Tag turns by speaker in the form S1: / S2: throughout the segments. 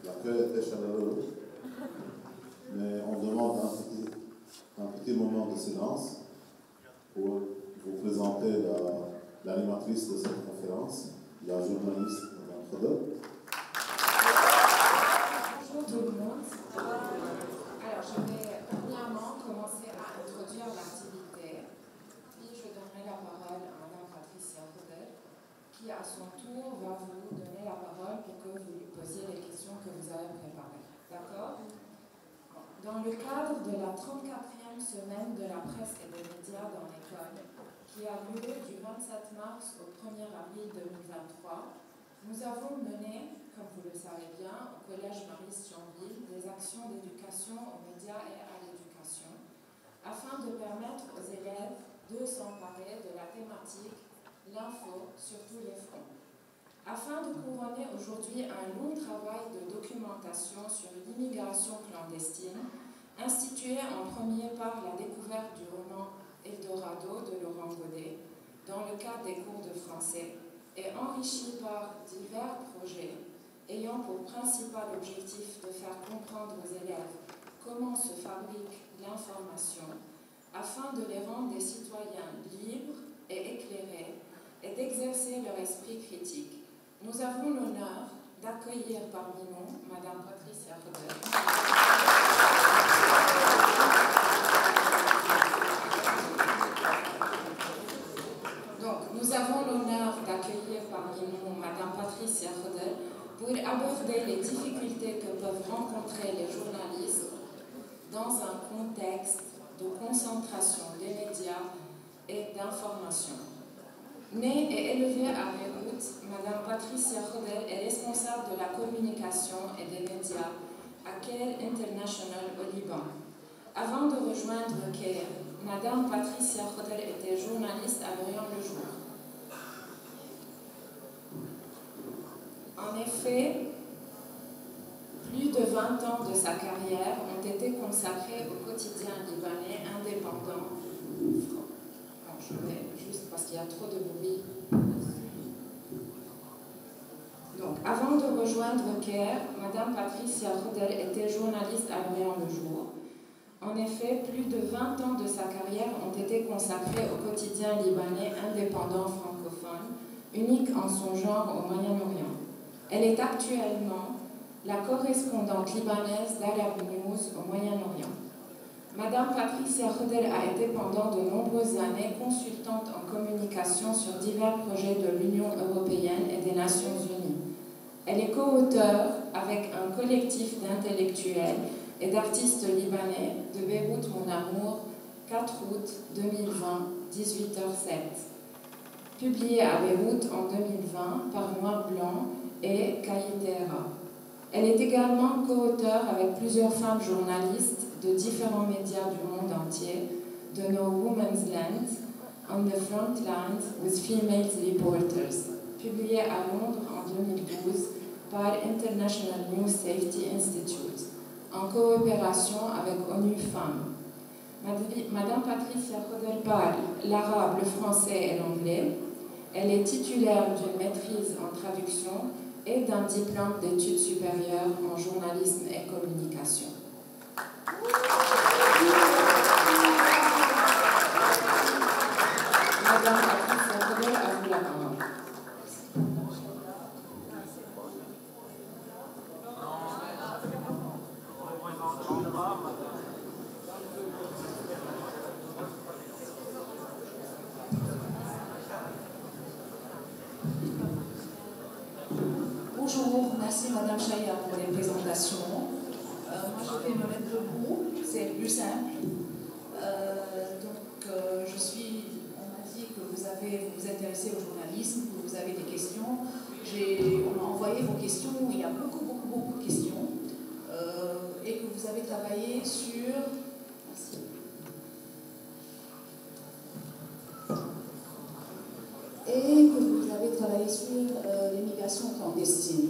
S1: L'accueil était chaleureux, mais on demande un petit moment de silence pour vous présenter l'animatrice de cette conférence, la journaliste Mme Khodr.
S2: Bonjour tout le monde. Alors, je vais premièrement commencer à introduire l'activité, puis je donnerai la parole à Mme Patricia Khodr, qui à son tour va vous donner la parole pour que vous lui posiez les questions que vous avez préparées. D'accord? Dans le cadre de la 34e semaine de la presse et des médias dans l'école, qui a lieu du 27 mars au 1er avril 2023, nous avons mené, comme vous le savez bien, au Collège Maurice-Thionville, des actions d'éducation aux médias et à l'éducation, afin de permettre aux élèves de s'emparer de la thématique l'info sur tous les fronts. Afin de couronner aujourd'hui un long travail de documentation sur l'immigration clandestine, institué en premier par la découverte du roman Eldorado de Laurent Godet, dans le cadre des cours de français, et enrichi par divers projets ayant pour principal objectif de faire comprendre aux élèves comment se fabrique l'information, afin de les rendre des citoyens libres et éclairés et d'exercer leur esprit critique. Nous avons l'honneur d'accueillir parmi nous Mme Patricia Khodr. Donc, nous avons l'honneur d'accueillir parmi nous Mme Patricia Khodr pour aborder les difficultés que peuvent rencontrer les journalistes dans un contexte de concentration des médias et d'information. Née et élevée à Beyrouth, Mme Patricia Khodr est responsable de la communication et des médias à Caire International au Liban. Avant de rejoindre Caire, Mme Patricia Khodr était journaliste à Lorient le Jour. En effet, plus de 20 ans de sa carrière ont été consacrés au quotidien libanais indépendant. Je vais juste parce qu'il y a trop de bruit. Donc, avant de rejoindre Caire, Mme Patricia Khodr était journaliste à Lorient le Jour. En effet, plus de 20 ans de sa carrière ont été consacrés au quotidien libanais indépendant francophone, unique en son genre au Moyen-Orient. Elle est actuellement la correspondante libanaise d'Arab News au Moyen-Orient. Madame Patricia Khodr a été pendant de nombreuses années consultante en communication sur divers projets de l'Union européenne et des Nations unies. Elle est co-auteure avec un collectif d'intellectuels et d'artistes libanais de Beyrouth Mon Amour, 4 août 2020, 18h07. Publié à Beyrouth en 2020 par Noir Blanc et Kaïtera. Elle est également co-auteure avec plusieurs femmes journalistes de différents médias du monde entier de No Woman's Land, On the Front Lines with Female Reporters, publié à Londres en 2012 par International News Safety Institute, en coopération avec ONU Femmes. Madame Patricia Khodr parle l'arabe, le français et l'anglais. Elle est titulaire d'une maîtrise en traduction et d'un diplôme d'études supérieures en journalisme et communication. Madame Patricia Khodr, à vous la parole.
S3: Bonjour, merci Madame Chaya pour les présentations. Moi je vais me mettre debout, c'est plus simple. On m'a dit que vous vous intéressez au journalisme, que vous avez des questions. On m'a envoyé vos questions, il y a beaucoup de questions. Et que vous avez travaillé sur... Merci. Et que vous avez travaillé sur l'immigration clandestine.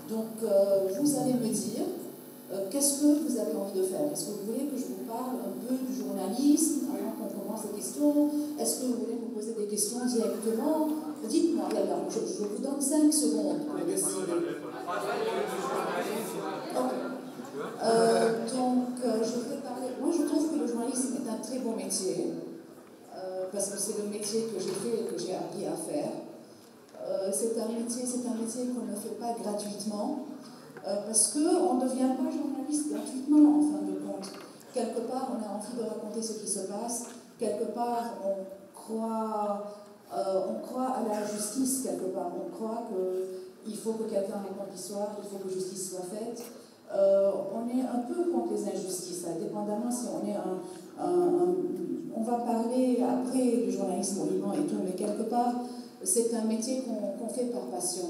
S3: Donc, vous allez me dire qu'est-ce que vous avez envie de faire. Est-ce que vous voulez que je vous parle un peu du journalisme avant qu'on commence les questions? Est-ce que vous voulez me poser des questions directement? Dites-moi, je vous donne 5 secondes pour décider. Je vais parler. Moi, je trouve que le journalisme est un très bon métier, parce que c'est le métier que j'ai fait et que j'ai appris à faire. C'est un métier qu'on ne fait pas gratuitement, parce qu'on ne devient pas journaliste gratuitement, en fin de compte. Quelque part, on a envie de raconter ce qui se passe. Quelque part, on croit à la justice, quelque part. On croit qu'il faut que quelqu'un raconte l'histoire, il faut que justice soit faite. On est un peu contre les injustices, dépendamment si on est on va parler après du journalisme au Liban et tout, mais quelque part, c'est un métier qu'on fait par passion.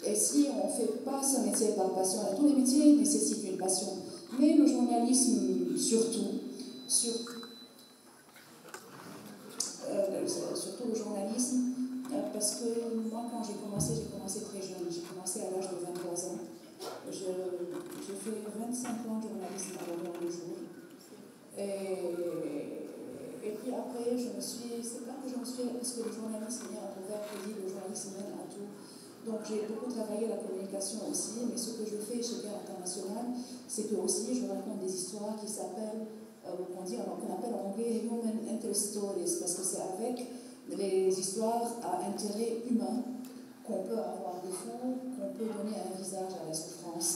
S3: Et si on ne fait pas ce métier par passion, tous les métiers nécessitent une passion, mais le journalisme surtout le journalisme, parce que moi, quand j'ai commencé très jeune. J'ai commencé à l'âge de 23 ans. J'ai fait 25 ans de journalisme à l'heure du jour. Et puis après, c'est pas que je me suis, parce que le journalisme vient à Robert dit, le journalisme mène à tout. Donc j'ai beaucoup travaillé la communication aussi, mais ce que je fais chez Guerre Internationale, c'est que aussi je raconte des histoires qui s'appellent, qu'on appelle en anglais Human Interest Stories, parce que c'est avec les histoires à intérêt humain qu'on peut avoir des fonds, qu'on peut donner un visage à la souffrance.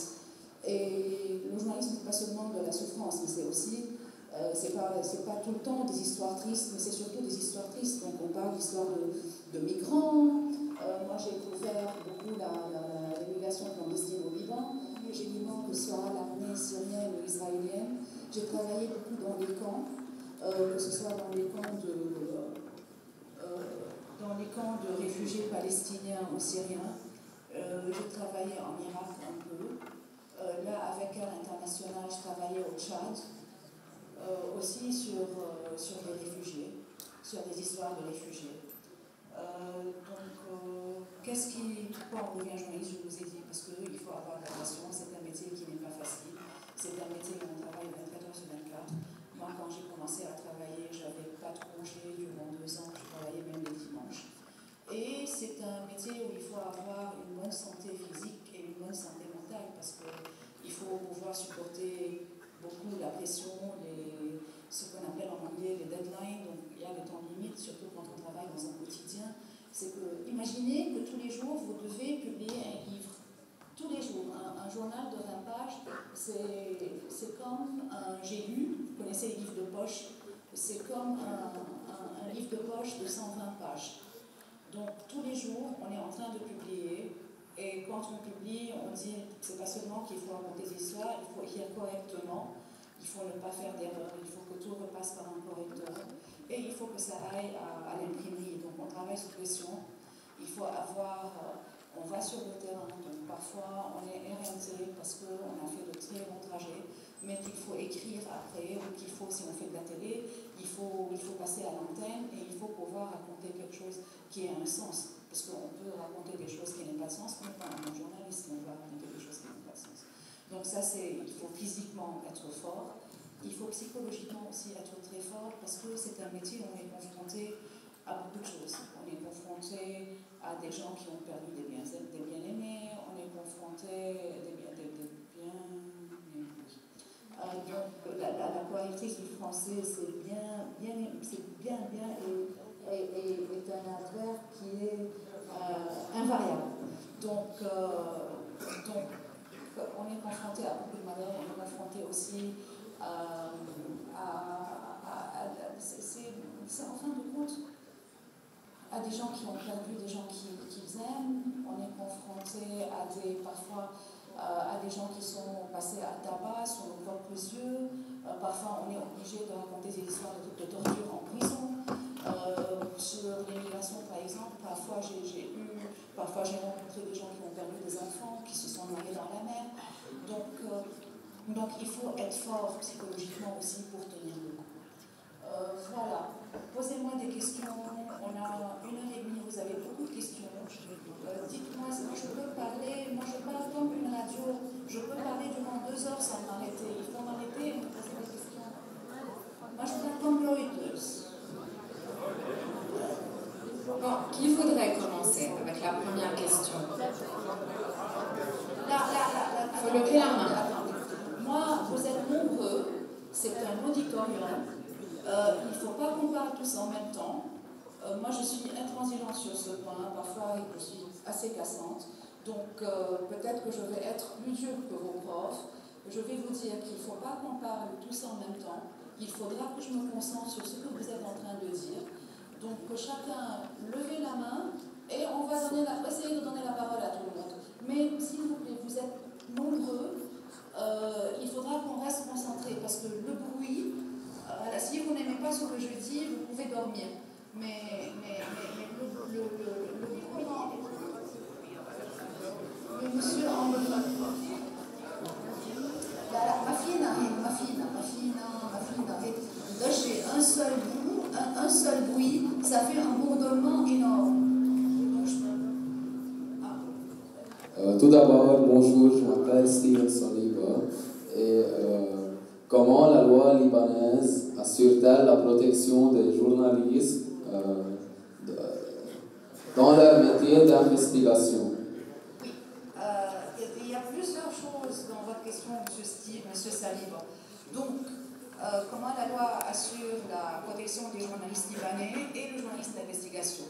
S3: Et le journalisme n'est pas seulement de la souffrance, mais c'est aussi, c'est pas tout le temps des histoires tristes, mais c'est surtout des histoires tristes. Donc on parle d'histoires de migrants. Moi j'ai couvert beaucoup l'immigration clandestine au Liban. J'ai dit non, que ce soit l'armée syrienne ou israélienne. J'ai travaillé beaucoup dans les camps, que ce soit dans les camps de réfugiés palestiniens ou syriens. J'ai travaillé en Irak un peu. Là, avec Guerre Internationale, je travaillais au Tchad, aussi sur les réfugiés, sur des histoires de réfugiés. Pourquoi on devient journaliste, je vous ai dit, parce qu'il faut avoir de la passion, c'est un métier qui n'est pas facile, c'est un métier où on travaille 24 heures sur 24. Moi, quand j'ai commencé à travailler, je n'avais pas de congé durant 2 ans, je travaillais même les dimanches. Et c'est un métier où il faut avoir une bonne santé physique et une bonne santé mentale, parce qu'il faut pouvoir supporter beaucoup la pression, ce qu'on appelle en anglais les deadlines, donc il y a le temps limite, surtout quand on travaille dans un quotidien. C'est que, imaginez que tous les jours, vous devez publier un livre. Tous les jours, un journal de 20 pages, c'est comme j'ai lu, vous connaissez les livres de poche, c'est comme un livre de poche de 120 pages. Donc, tous les jours, on est en train de publier, et quand on publie, on dit, c'est pas seulement qu'il faut raconter des histoires, il faut écrire correctement, il faut ne pas faire d'erreur, il faut que tout repasse par un correcteur, et il faut que ça aille à l'imprimerie. Donc, on travaille sous pression, il faut on va sur le terrain, donc parfois on est RNT parce qu'on a fait de très longs trajets, mais qu'il faut écrire après, ou qu'il faut, si on fait de la télé, il faut passer à l'antenne et il faut pouvoir raconter quelque chose qui ait un sens. Parce qu'on peut raconter des choses qui n'ont pas de sens, on n'est pas un journaliste, on va raconter des choses qui n'ont pas de sens. Donc ça, il faut physiquement être fort, il faut psychologiquement aussi être très fort, parce que c'est un métier où on est confronté à beaucoup de choses. On est confronté à des gens qui ont perdu des bien-aimés, on est confronté à des bien-aimés. Donc la correctrice du français, c'est bien est un adverbe qui est invariable. Donc on est confronté à beaucoup de malheurs, on est confronté aussi c'est en fin de compte à des gens qui ont perdu des gens qu'ils aiment, on est confronté parfois à des gens qui sont passés à tabac sur nos propres yeux, parfois on est obligé de raconter des histoires de torture en prison. Sur l'immigration par exemple, parfois j'ai rencontré des gens qui ont perdu des enfants, qui se sont noyés dans la mer. Donc il faut être fort psychologiquement aussi pour tenir le coup. Voilà, posez-moi des questions, on a 1h30, vous avez beaucoup de questions. Dites-moi, je peux parler, moi je parle comme une radio, je peux parler durant 2 heures sans m'arrêter. Il faut m'arrêter et me poser des questions. Moi je parle comme Reuters.
S2: Bon, qui voudrait commencer? levez la main.
S3: Attendez. Moi, vous êtes nombreux, c'est un auditorium. Il ne faut pas qu'on parle tous en même temps. Moi, je suis intransigeante sur ce point. Parfois, je suis assez cassante. Donc, peut-être que je vais être plus dure que vos profs. Je vais vous dire qu'il ne faut pas qu'on parle tous en même temps. Il faudra que je me concentre sur ce que vous êtes en train de dire. Donc, que chacun levez la main et on va essayer de donner la parole à tout le monde. Mais, s'il vous plaît, vous êtes nombreux. Il faudra qu'on reste concentré parce que le bruit, si vous n'aimez pas ce que je dis, vous pouvez dormir. Mais le bruit, le monsieur en là, j'ai un seul bruit, ça fait un bourdonnement énorme.
S4: Tout d'abord, bonjour, je m'appelle Steven Soliva et comment la loi libanaise assure-t-elle la protection des journalistes dans leur métier d'investigation?
S3: Oui, il y a plusieurs choses dans votre question, monsieur Saliba. Donc, comment la loi assure la protection des journalistes libanais et le journaliste d'investigation?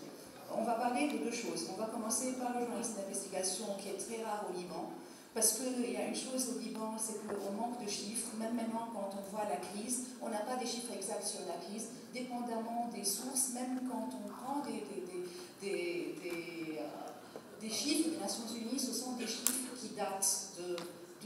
S3: On va parler de deux choses. On va commencer par le journaliste d'investigation qui est très rare au Liban, parce qu'il y a une chose au Liban, c'est qu'on manque de chiffres. Même maintenant, quand on voit la crise, on n'a pas des chiffres exacts sur la crise, dépendamment des sources. Même quand on prend des chiffres des Nations Unies, ce sont des chiffres qui datent de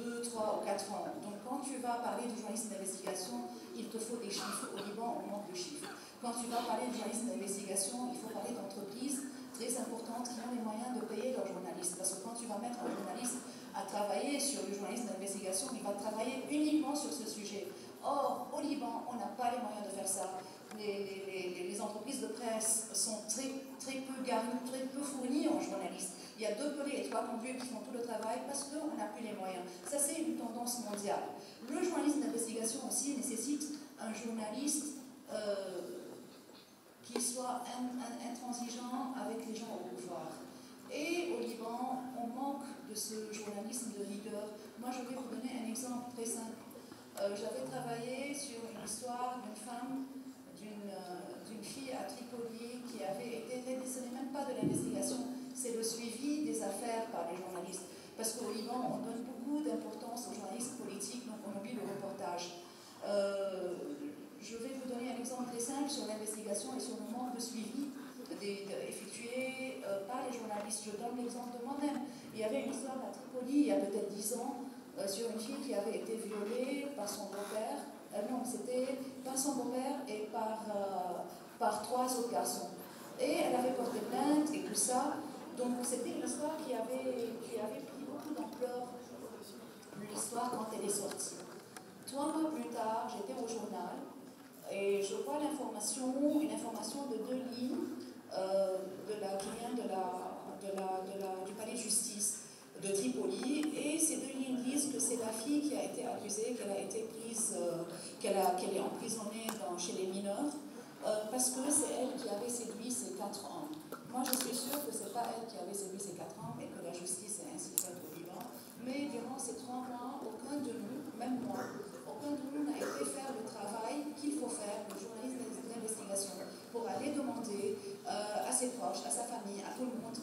S3: 2, 3 ou 4 ans. Donc quand tu vas parler du journalisme d'investigation, il te faut des chiffres. Au Liban, on manque de chiffres. Quand tu vas parler du journalisme d'investigation, il faut parler d'entreprises très importantes qui ont les moyens de payer leurs journalistes. Parce que quand tu vas mettre un journaliste à travailler sur le journalisme d'investigation, il va travailler uniquement sur ce sujet. Or, au Liban, on n'a pas les moyens de faire ça. Les entreprises de presse sont très peu garnies, très peu fournies en journalistes. Il y a 2 pelés et 3 conduits qui font tout le travail parce qu'on n'a plus les moyens. Ça, c'est une tendance mondiale. Le journalisme d'investigation aussi nécessite un journaliste qui soit intransigeant avec les gens au pouvoir. Et au Liban, on manque de ce journalisme de rigueur. Moi, je vais vous donner un exemple très simple. J'avais travaillé sur une histoire d'une femme, d'une fille à Tripoli qui avait été, ce n'est même pas de l'investigation, c'est le suivi des affaires par les journalistes. Parce qu'au Liban, on donne beaucoup d'importance aux journalistes politiques, donc on oublie le reportage. Je vais vous donner un exemple très simple sur l'investigation et sur le manque de suivi effectué par les journalistes. Je donne l'exemple de moi-même. Il y avait une histoire à Tripoli, il y a peut-être 10 ans, sur une fille qui avait été violée par son beau-père. Non, c'était par son beau-père et par 3 autres garçons. Et elle avait porté plainte et tout ça. Donc c'était une histoire qui avait pris beaucoup d'ampleur, l'histoire quand elle est sortie. 3 mois plus tard, j'étais au journal et je vois une information de 2 lignes qui vient du palais de justice de Tripoli, et ces 2 lignes disent que c'est la fille qui a été accusée, qu'elle a été prise, qu'elle est emprisonnée chez les mineurs, parce que c'est elle qui avait séduit ses 4 ans. Moi, je suis sûre que ce n'est pas elle qui avait séduit ses 4 ans, mais que la justice est ainsi faite au Liban. Mais durant ces 3 mois, aucun de nous, même moi, aucun de nous n'a été faire le travail qu'il faut faire, le journalisme d'investigation, pour aller demander à ses proches, à sa famille, à tout le monde,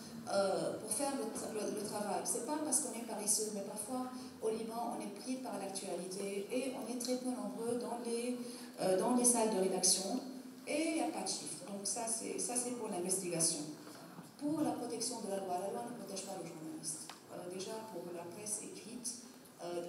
S3: pour faire le travail. Ce n'est pas parce qu'on est paresseux, mais parfois au Liban, on est pris par l'actualité et on est très peu nombreux dans les salles de rédaction et il n'y a pas de chiffres. Donc ça c'est pour l'investigation. Pour la protection de la loi ne protège pas le journaliste. Déjà pour la presse écrite,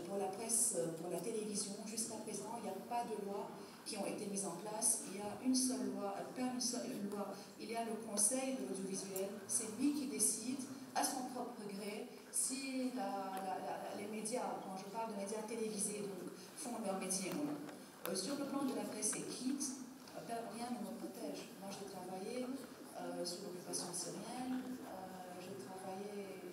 S3: pour la presse, pour la télévision, jusqu'à présent, il n'y a pas de loi qui ont été mises en place. Il y a une seule loi, une loi. Il y a le Conseil de l'audiovisuel. C'est lui qui décide, à son propre gré, si les médias, quand je parle de médias télévisés, donc, font leur métier ou non. Sur le plan de la presse écrite, rien ne me protège. Moi, j'ai travaillé sous l'occupation syrienne, j'ai travaillé...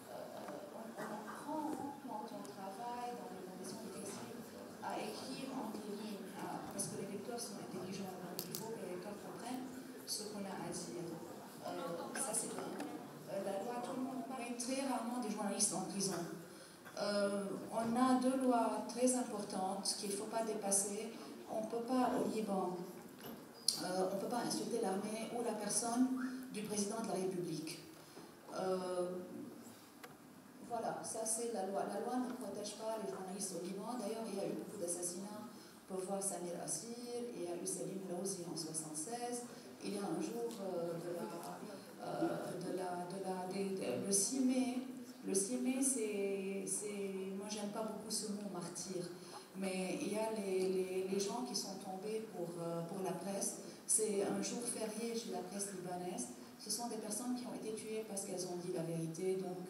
S3: on apprend quand on travaille dans les conditions difficiles à écrire entre les lignes, parce que les lecteurs sont intelligents, donc il faut que les lecteurs comprennent ce qu'on a à dire. Ça, c'est bien. La loi, tout le monde parle très rarement des journalistes en prison. On a deux lois très importantes qu'il ne faut pas dépasser. On ne peut pas, au Liban, on ne peut pas insulter l'armée ou la personne du président de la République. Voilà, ça c'est la loi. La loi ne protège pas les journalistes au Liban. D'ailleurs, il y a eu beaucoup d'assassinats. On peut voir Samir Assir, il y a eu Selim Laouzi en 1976. Il y a un jour le 6 mai. Le 6 mai, c'est moi j'aime pas beaucoup ce mot martyr, mais il y a les gens qui sont tombés pour la presse. C'est un jour férié chez la presse libanaise. Ce sont des personnes qui ont été tuées parce qu'elles ont dit la vérité. Donc,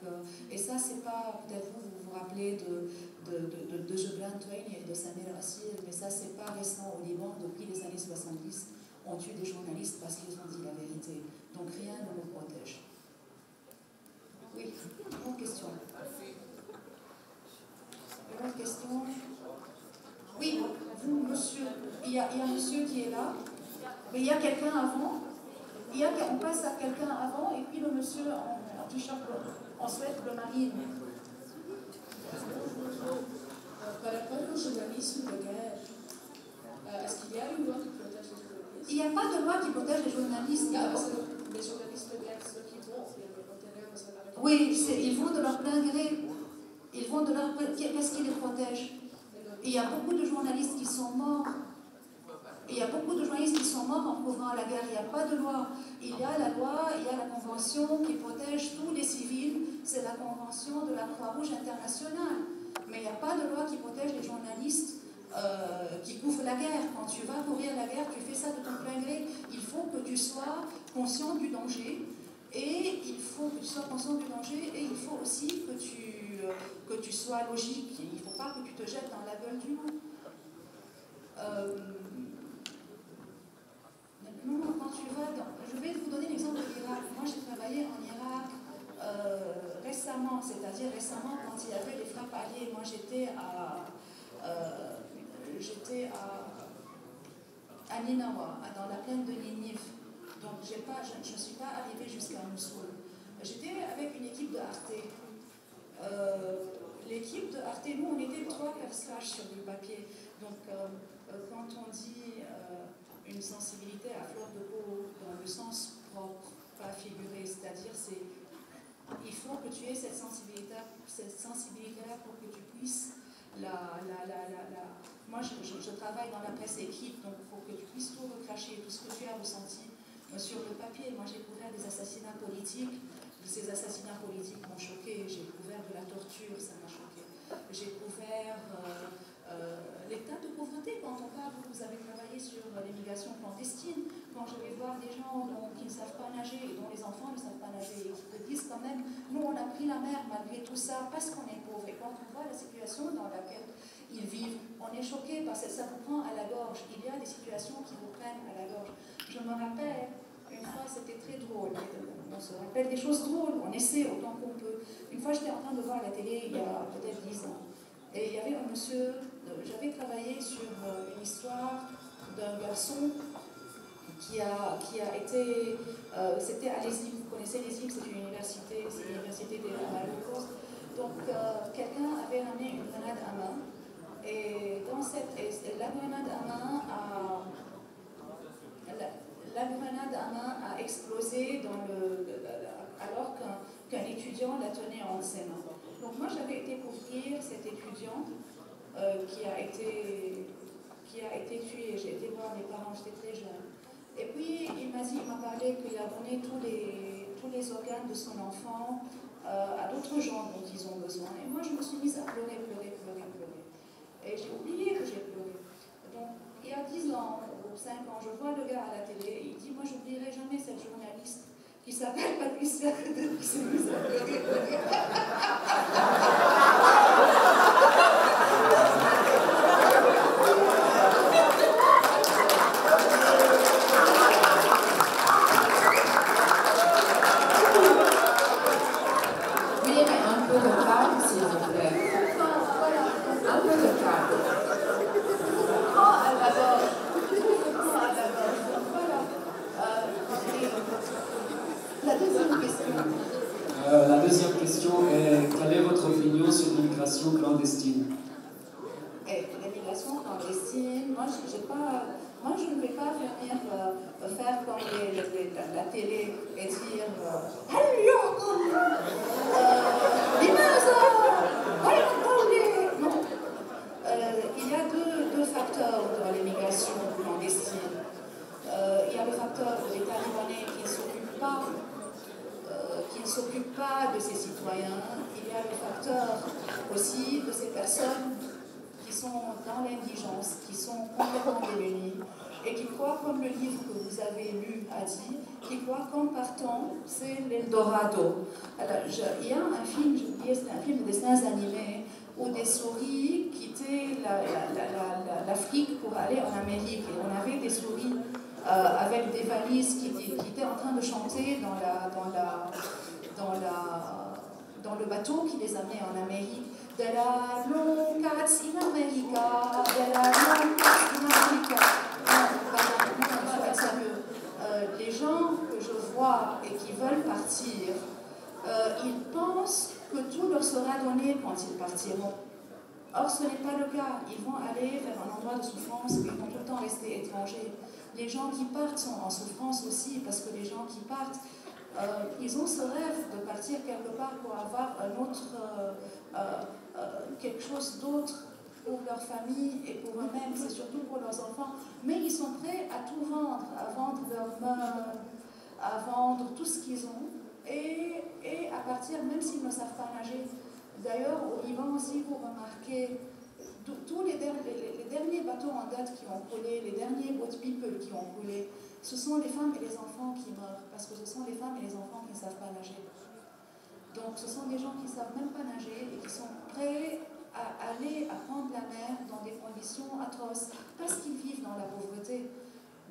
S3: et ça, c'est pas, peut-être vous rappelez de Gebran Twain et de Samir Assir, mais ça, c'est pas récent au Liban. Depuis les années 70, on tue des journalistes parce qu'ils ont dit la vérité. Donc rien ne nous protège. Oui, une autre question. Une autre question. Oui, vous, monsieur, il y a un monsieur qui est là, mais il y a quelqu'un avant. On passe à quelqu'un avant, et puis le monsieur en t-shirt en suède, le marine.
S5: Par rapport au journalisme de guerre, est-ce qu'il y a une loi qui protège les journalistes?
S3: Il n'y a pas de loi qui protège les journalistes.
S5: Les journalistes de guerre, ceux qui vont,
S3: oui, ils vont de leur plein gré. Ils vont de leur plein gré. Qu'est-ce qui les protège? Il y a beaucoup de journalistes qui sont morts. Il y a beaucoup de journalistes qui sont morts en couvrant la guerre. Il n'y a pas de loi. Il y a la loi, il y a la convention qui protège tous les civils. C'est la convention de la Croix-Rouge internationale. Mais il n'y a pas de loi qui protège les journalistes qui couvrent la guerre. Quand tu vas couvrir la guerre, tu fais ça de ton plein gré. Il faut que tu sois conscient du danger. Et il faut que tu sois conscient du danger. Et il faut aussi que tu sois logique. Il ne faut pas que tu te jettes dans la gueule du loup. Non, quand tu vas dans... Je vais vous donner l'exemple de l'Irak. Moi, j'ai travaillé en Irak récemment, c'est-à-dire récemment quand il y avait les frappes alliées. Moi, j'étais à Ninawa, dans la plaine de Ninive. Donc, je ne suis pas arrivée jusqu'à Mossoul. J'étais avec une équipe de Arte. L'équipe de Arte, nous, on était 3 personnages sur du papier. Donc, quand on dit une sensibilité à fleur de peau, dans le sens propre, pas figuré, c'est-à-dire il faut que tu aies cette sensibilité-là pour que tu puisses Moi, je travaille dans la presse écrite, donc pour que tu puisses tout recracher, tout ce que tu as ressenti sur le papier. Moi, j'ai couvert des assassinats politiques. Ces assassinats politiques m'ont choqué. J'ai couvert de la torture, ça m'a choqué. J'ai couvert l'état de pauvreté. Quand on parle, vous avez travaillé sur l'immigration clandestine. Quand je vais voir des gens qui ne savent pas nager et dont les enfants ne savent pas nager et qui te disent quand même, nous on a pris la mer malgré tout ça parce qu'on est pauvre. Et quand on voit la situation dans laquelle ils vivent, on est choqué parce que ça vous prend à la gorge. Il y a des situations qui vous prennent à la gorge. Je me rappelle, une fois c'était très drôle. On se rappelle des choses drôles, on essaie autant qu'on peut. Une fois j'étais en train de voir la télé il y a peut-être 10 ans. Et il y avait un monsieur, j'avais travaillé sur une histoire d'un garçon qui a été, c'était à l'ESIM, vous connaissez l'ESIM, c'est une université de l'Holocauste. Donc quelqu'un avait ramené une grenade à main, et la grenade à main a explosé alors qu'un étudiant la tenait en ses mains. Donc moi j'avais été couvrir cet étudiant qui a été tué. J'ai été voir mes parents, j'étais très jeune. Et puis il m'a parlé qu'il a donné tous les organes de son enfant à d'autres gens dont ils ont besoin. Et moi je me suis mise à pleurer. Et j'ai oublié que j'ai pleuré. Donc il y a 10 ans ou 5 ans, je vois le gars à la télé, il dit, moi j'oublierai jamais cette journaliste qui s'appelle Patricia qui s'est mise à pleurer.
S4: La deuxième question est
S6: clandestine.
S3: Et l'immigration clandestine, moi je ne vais pas venir faire comme la télé et dire non. Il y a deux facteurs dans l'immigration clandestine. Il y a le facteur de l'État libanais qui ne s'occupe pas de ses citoyens. Il y a le facteur aussi de ces personnes qui sont dans l'indigence, qui sont complètement démunies et qui croient, comme le livre que vous avez lu a dit, qui croient qu'en partant, c'est l'Eldorado. Alors, il y a un film, c'est un film de dessins animés où des souris quittaient l'Afrique pour aller en Amérique. Et on avait des souris avec des valises qui étaient en train de chanter dans le bateau qui les amenait en Amérique. De la long cats in America, de la long cats in America. Non, il faut être sérieux. Les gens que je vois et qui veulent partir, ils pensent que tout leur sera donné quand ils partiront. Or, ce n'est pas le cas. Ils vont aller vers un endroit de souffrance où ils vont tout le temps rester étrangers. Les gens qui partent sont en souffrance aussi, parce que les gens qui partent, ils ont ce rêve de partir quelque part pour avoir un autre, quelque chose d'autre pour leur famille et pour eux-mêmes, c'est surtout pour leurs enfants. Mais ils sont prêts à tout vendre, à vendre leurs meubles, à vendre tout ce qu'ils ont, et à partir, même s'ils ne savent pas nager. D'ailleurs, au Liban aussi, vous remarquez, tous les derniers bateaux en date qui ont coulé, les derniers boat people qui ont coulé, ce sont les femmes et les enfants qui meurent, parce que ce sont les femmes et les enfants qui ne savent pas nager. Donc ce sont des gens qui ne savent même pas nager et qui sont prêts à aller à prendre la mer dans des conditions atroces, parce qu'ils vivent dans la pauvreté.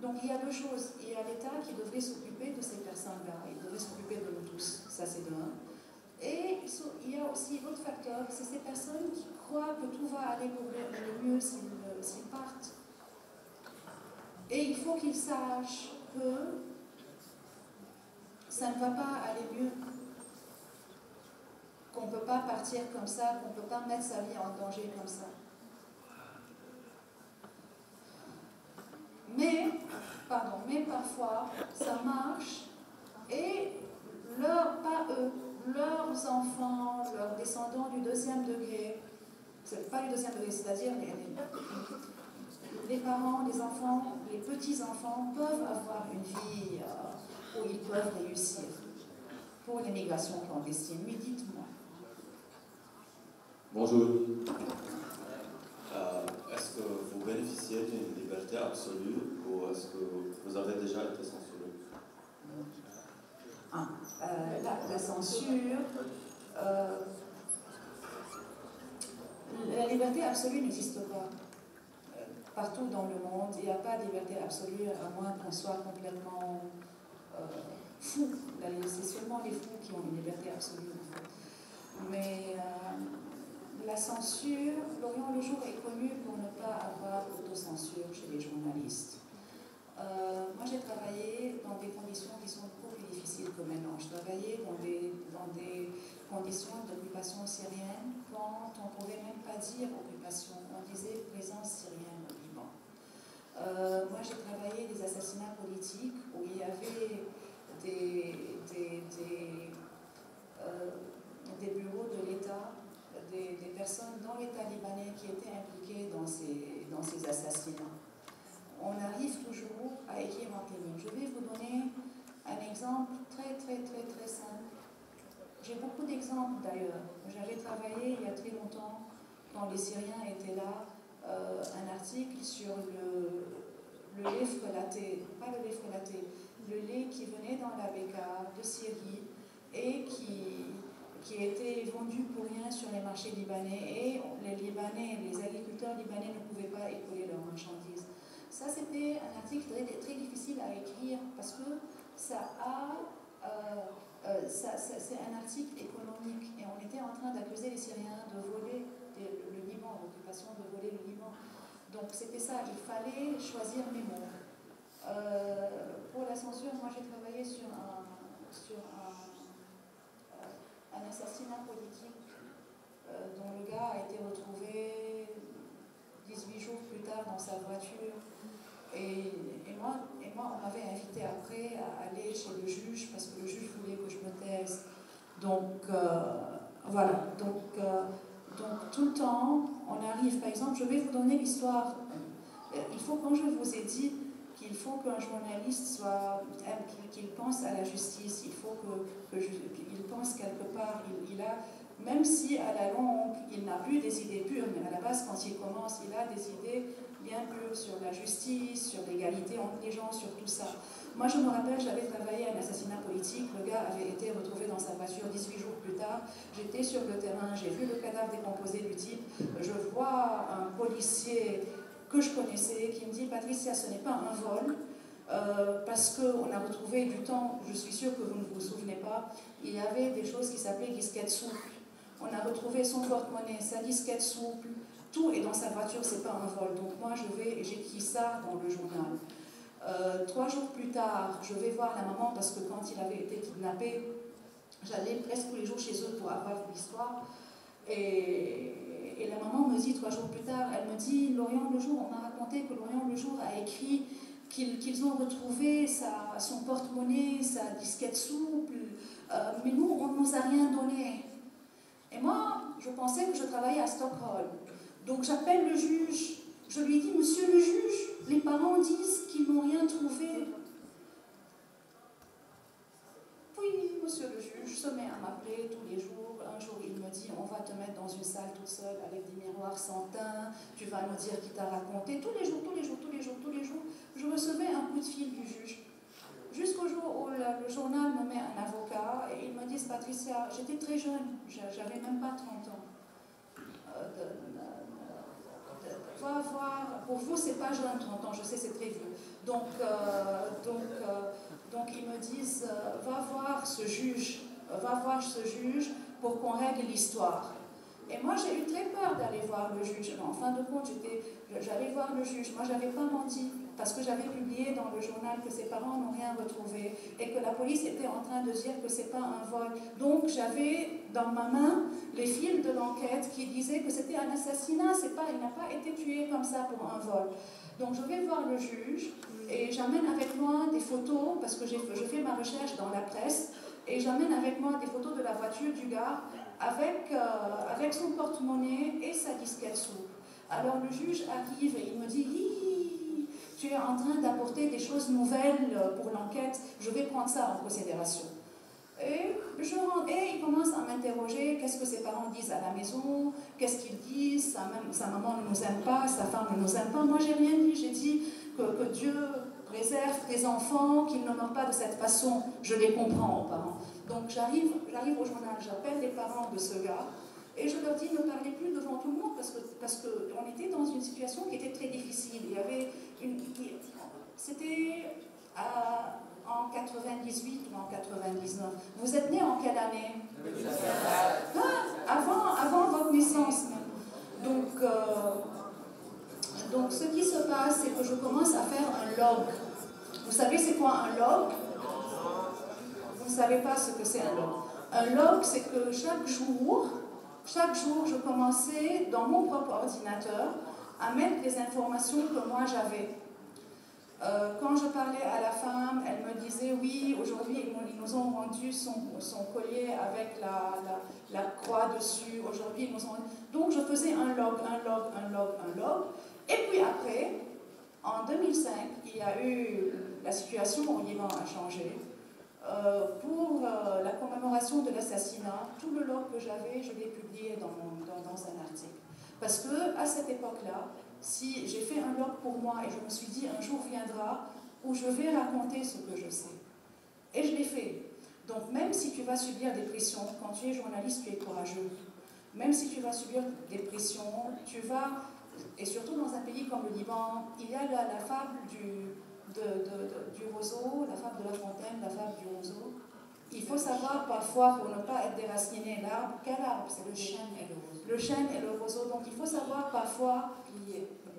S3: Donc il y a deux choses. Il y a l'État qui devrait s'occuper de ces personnes-là, il devrait s'occuper de nous tous, ça c'est de un. Et il y a aussi l'autre facteur, c'est ces personnes qui croient que tout va aller pour le mieux s'ils partent. Et il faut qu'ils sachent que ça ne va pas aller mieux, qu'on ne peut pas partir comme ça, qu'on ne peut pas mettre sa vie en danger comme ça. Mais parfois, ça marche et pas eux, leurs enfants, leurs descendants du deuxième degré, pas du deuxième degré, c'est-à-dire les parents, les enfants, les petits-enfants peuvent avoir une vie où ils peuvent réussir. Pour l'immigration clandestine, oui, dites-moi.
S7: Bonjour. Est-ce que vous bénéficiez d'une liberté absolue ou est-ce que vous avez déjà été censuré?
S3: La censure, la liberté absolue n'existe pas. Partout dans le monde, il n'y a pas de liberté absolue à moins qu'on soit complètement fou. C'est seulement les fous qui ont une liberté absolue, en fait. Mais la censure, L'Orient le jour est connu pour ne pas avoir d'autocensure chez les journalistes. Moi, j'ai travaillé dans des conditions qui sont beaucoup plus difficiles que maintenant. Je travaillais dans des conditions d'occupation syrienne quand on ne pouvait même pas dire occupation, on disait présence syrienne au Liban. Moi, j'ai travaillé des assassinats politiques où il y avait des bureaux de l'État, des personnes dans l'État libanais qui étaient impliquées dans ces assassinats. On arrive toujours à écrire en témoin. Je vais vous donner un exemple très simple. J'ai beaucoup d'exemples d'ailleurs. J'avais travaillé il y a très longtemps, quand les Syriens étaient là, un article sur le lait frelaté, pas le lait frelaté, le lait qui venait dans la Bekaa de Syrie et qui était vendu pour rien sur les marchés libanais, et les agriculteurs libanais ne pouvaient pas écouler leurs marchandises. Ça, c'était un article très difficile à écrire parce que c'est un article économique et on était en train d'accuser les Syriens de voler le Liban, l'occupation de voler le Liban. Donc c'était ça, il fallait choisir mes mots. Pour la censure, moi j'ai travaillé sur un assassinat politique dont le gars a été retrouvé Voilà, donc tout le temps, on arrive, par exemple, je vais vous donner l'histoire. Il faut, quand je vous ai dit qu'il faut qu'un journaliste qu'il pense à la justice, il faut qu'il pense quelque part, même si à la longue, il n'a plus des idées pures, mais à la base, quand il commence, il a des idées bien pures sur la justice, sur l'égalité entre les gens, sur tout ça. Moi, je me rappelle, j'avais travaillé à un assassinat politique, le gars avait été retrouvé dans sa voiture 18 jours plus tard, j'étais sur le terrain, j'ai vu le cadavre décomposé du type, je vois un policier que je connaissais qui me dit « Patricia, ce n'est pas un vol, parce qu'on a retrouvé du temps, je suis sûre que vous ne vous souvenez pas, il y avait des choses qui s'appelaient disquettes souples. On a retrouvé son porte-monnaie, sa disquette souple, tout est dans sa voiture, c'est pas un vol. Donc moi, j'écris ça dans le journal. 3 jours plus tard, je vais voir la maman parce que quand il avait été kidnappé, j'allais presque tous les jours chez eux pour avoir l'histoire. Et la maman me dit 3 jours plus tard, elle me dit, Lorient Le Jour, on m'a raconté que Lorient Le Jour a écrit qu'ils ont retrouvé son porte-monnaie, sa disquette souple, mais nous, on ne nous a rien donné. Et moi, je pensais que je travaillais à Stockholm. Donc j'appelle le juge, je lui dis, monsieur le juge, les parents disent qu'ils n'ont rien trouvé. Oui, monsieur le juge se met à m'appeler tous les jours. Un jour, il me dit, on va te mettre dans une salle toute seule avec des miroirs sans teint, tu vas nous dire qui t'a raconté. Tous les jours, je recevais un coup de fil du juge. Jusqu'au jour où le journal me met un avocat et ils me disent, Patricia, j'étais très jeune, j'avais même pas 30 ans. Va voir, pour vous c'est pas jeune 30 ans, je sais c'est très vieux. Donc ils me disent, va voir ce juge pour qu'on règle l'histoire. Et moi j'ai eu très peur d'aller voir le juge, mais en fin de compte j'allais voir le juge, moi j'avais pas menti, parce que j'avais publié dans le journal que ses parents n'ont rien retrouvé, et que la police était en train de dire que c'est pas un vol. Donc j'avais dans ma main les fils de l'enquête qui disaient que c'était un assassinat, il n'a pas été tué comme ça pour un vol. Donc je vais voir le juge, et j'amène avec moi des photos, parce que je fais ma recherche dans la presse, et j'amène avec moi des photos de la voiture du gars, avec son porte-monnaie et sa disquette souple. Alors le juge arrive et il me dit, tu es en train d'apporter des choses nouvelles pour l'enquête, je vais prendre ça en considération. Et il commence à m'interroger, qu'est-ce que ses parents disent à la maison, qu'est-ce qu'ils disent, sa maman ne nous aime pas, sa femme ne nous aime pas. Moi j'ai rien dit, j'ai dit que Dieu préserve des enfants, qu'ils ne meurent pas de cette façon, je les comprends aux parents. Donc j'arrive au journal, j'appelle les parents de ce gars, et je leur dis ne parlez plus devant tout le monde, parce qu'on était dans une situation qui était très difficile. Il y avait c'était en 98 ou en 99. Vous êtes né en quelle année? Avant votre naissance. Donc ce qui se passe, c'est que je commence à faire un log. Vous savez c'est quoi un log? Vous ne savez pas ce que c'est un log. Un log, c'est que chaque jour, je commençais dans mon propre ordinateur à mettre les informations que moi j'avais. Quand je parlais à la femme, elle me disait oui, aujourd'hui ils nous ont rendu son collier avec la croix dessus. Aujourd'hui ils nous ont... Donc je faisais un log. Et puis après, en 2005, il y a eu la situation au Liban a changé. Pour la commémoration de l'assassinat, tout le log que j'avais, je l'ai publié dans un article. Parce que à cette époque-là, si j'ai fait un log pour moi et je me suis dit un jour viendra où je vais raconter ce que je sais. Et je l'ai fait. Donc même si tu vas subir des pressions, quand tu es journaliste, tu es courageux. Même si tu vas subir des pressions, tu vas, et surtout dans un pays comme le Liban, il y a la fable du roseau, la fable de La Fontaine, la fable du roseau. Il faut savoir parfois, pour ne pas être déraciné, l'arbre, quel arbre? C'est le chêne et le roseau. Le chêne et le roseau. Donc il faut savoir parfois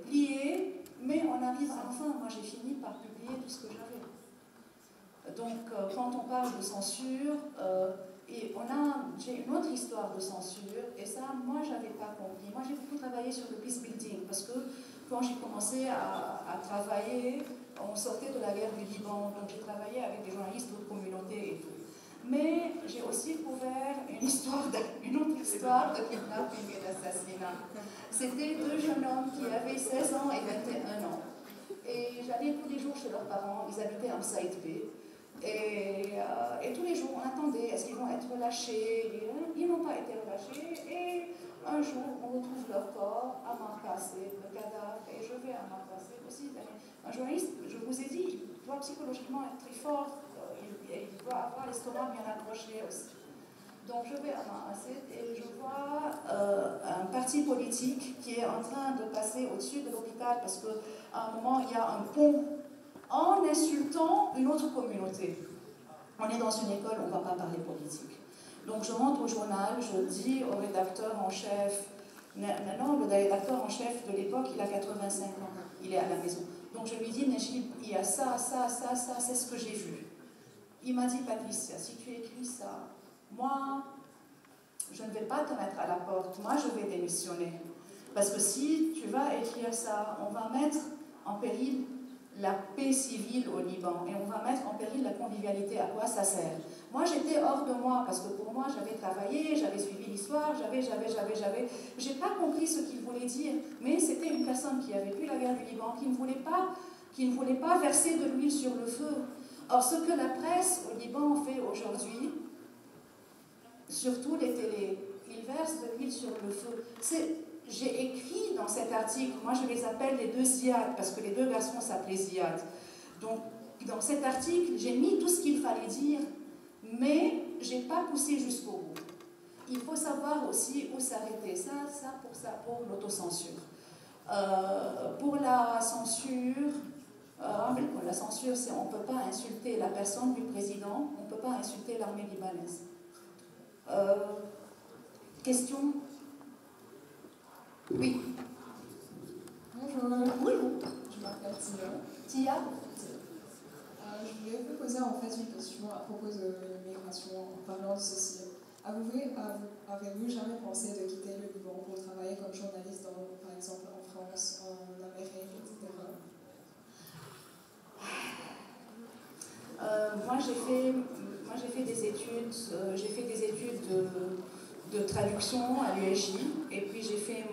S3: plier, mais on arrive à la fin. Moi j'ai fini par publier tout ce que j'avais. Donc quand on parle de censure, j'ai une autre histoire de censure, et ça, moi j'avais pas compris. Moi j'ai beaucoup travaillé sur le peace building, parce que quand j'ai commencé à travailler, on sortait de la guerre du Liban, donc j'ai travaillé avec des journalistes d'autres communautés et tout. Mais j'ai aussi couvert une autre histoire de kidnapping et d'assassinat. C'était deux jeunes hommes qui avaient 16 ans et 21 ans. Et j'allais tous les jours chez leurs parents, ils habitaient en Site B. Et tous les jours, on attendait, est-ce qu'ils vont être relâchés? Ils n'ont pas été relâchés. Et un jour, on retrouve leur corps à Marcassé, le cadavre, et je vais à Marcassé aussi. Un journaliste, je vous ai dit, il doit psychologiquement être très fort, il doit avoir l'estomac bien accroché aussi. Donc je vais à Marcassé et je vois un parti politique qui est en train de passer au-dessus de l'hôpital parce qu'à un moment, il y a un pont en insultant une autre communauté. On est dans une école, on ne va pas parler politique. Donc je rentre au journal, je dis au rédacteur en chef, maintenant le rédacteur en chef de l'époque, il a 85 ans, il est à la maison. Donc je lui dis, Najib, il y a ça, c'est ce que j'ai vu. Il m'a dit, Patricia, si tu écris ça, moi, je ne vais pas te mettre à la porte, moi je vais démissionner. Parce que si tu vas écrire ça, on va mettre en péril la paix civile au Liban et on va mettre en péril la convivialité. À quoi ça sert? Moi, j'étais hors de moi parce que pour moi, j'avais travaillé, j'avais suivi l'histoire, j'ai pas compris ce qu'il voulait dire, mais c'était une personne qui avait vu la guerre du Liban, qui ne voulait pas verser de l'huile sur le feu. Or, ce que la presse au Liban fait aujourd'hui, surtout les télés, ils versent de l'huile sur le feu. J'ai écrit dans cet article, moi je les appelle les deux Ziad, parce que les deux garçons s'appelaient Ziad. Donc, dans cet article, j'ai mis tout ce qu'il fallait dire, mais je n'ai pas poussé jusqu'au bout. Il faut savoir aussi où s'arrêter. Ça pour l'autocensure. Pour la censure, c'est on ne peut pas insulter la personne du président, on ne peut pas insulter l'armée libanaise. Question? Oui.
S5: Bonjour.
S3: Bonjour.
S5: Je m'appelle Tia.
S3: Tia?
S5: Je voulais vous poser en fait une question à propos de l'immigration en parlant de ceci. Avez-vous jamais pensé de quitter le Liban pour travailler comme journaliste par exemple en France, en Amérique, etc.
S3: Moi j'ai fait des études, de traduction à l'USJ et puis j'ai fait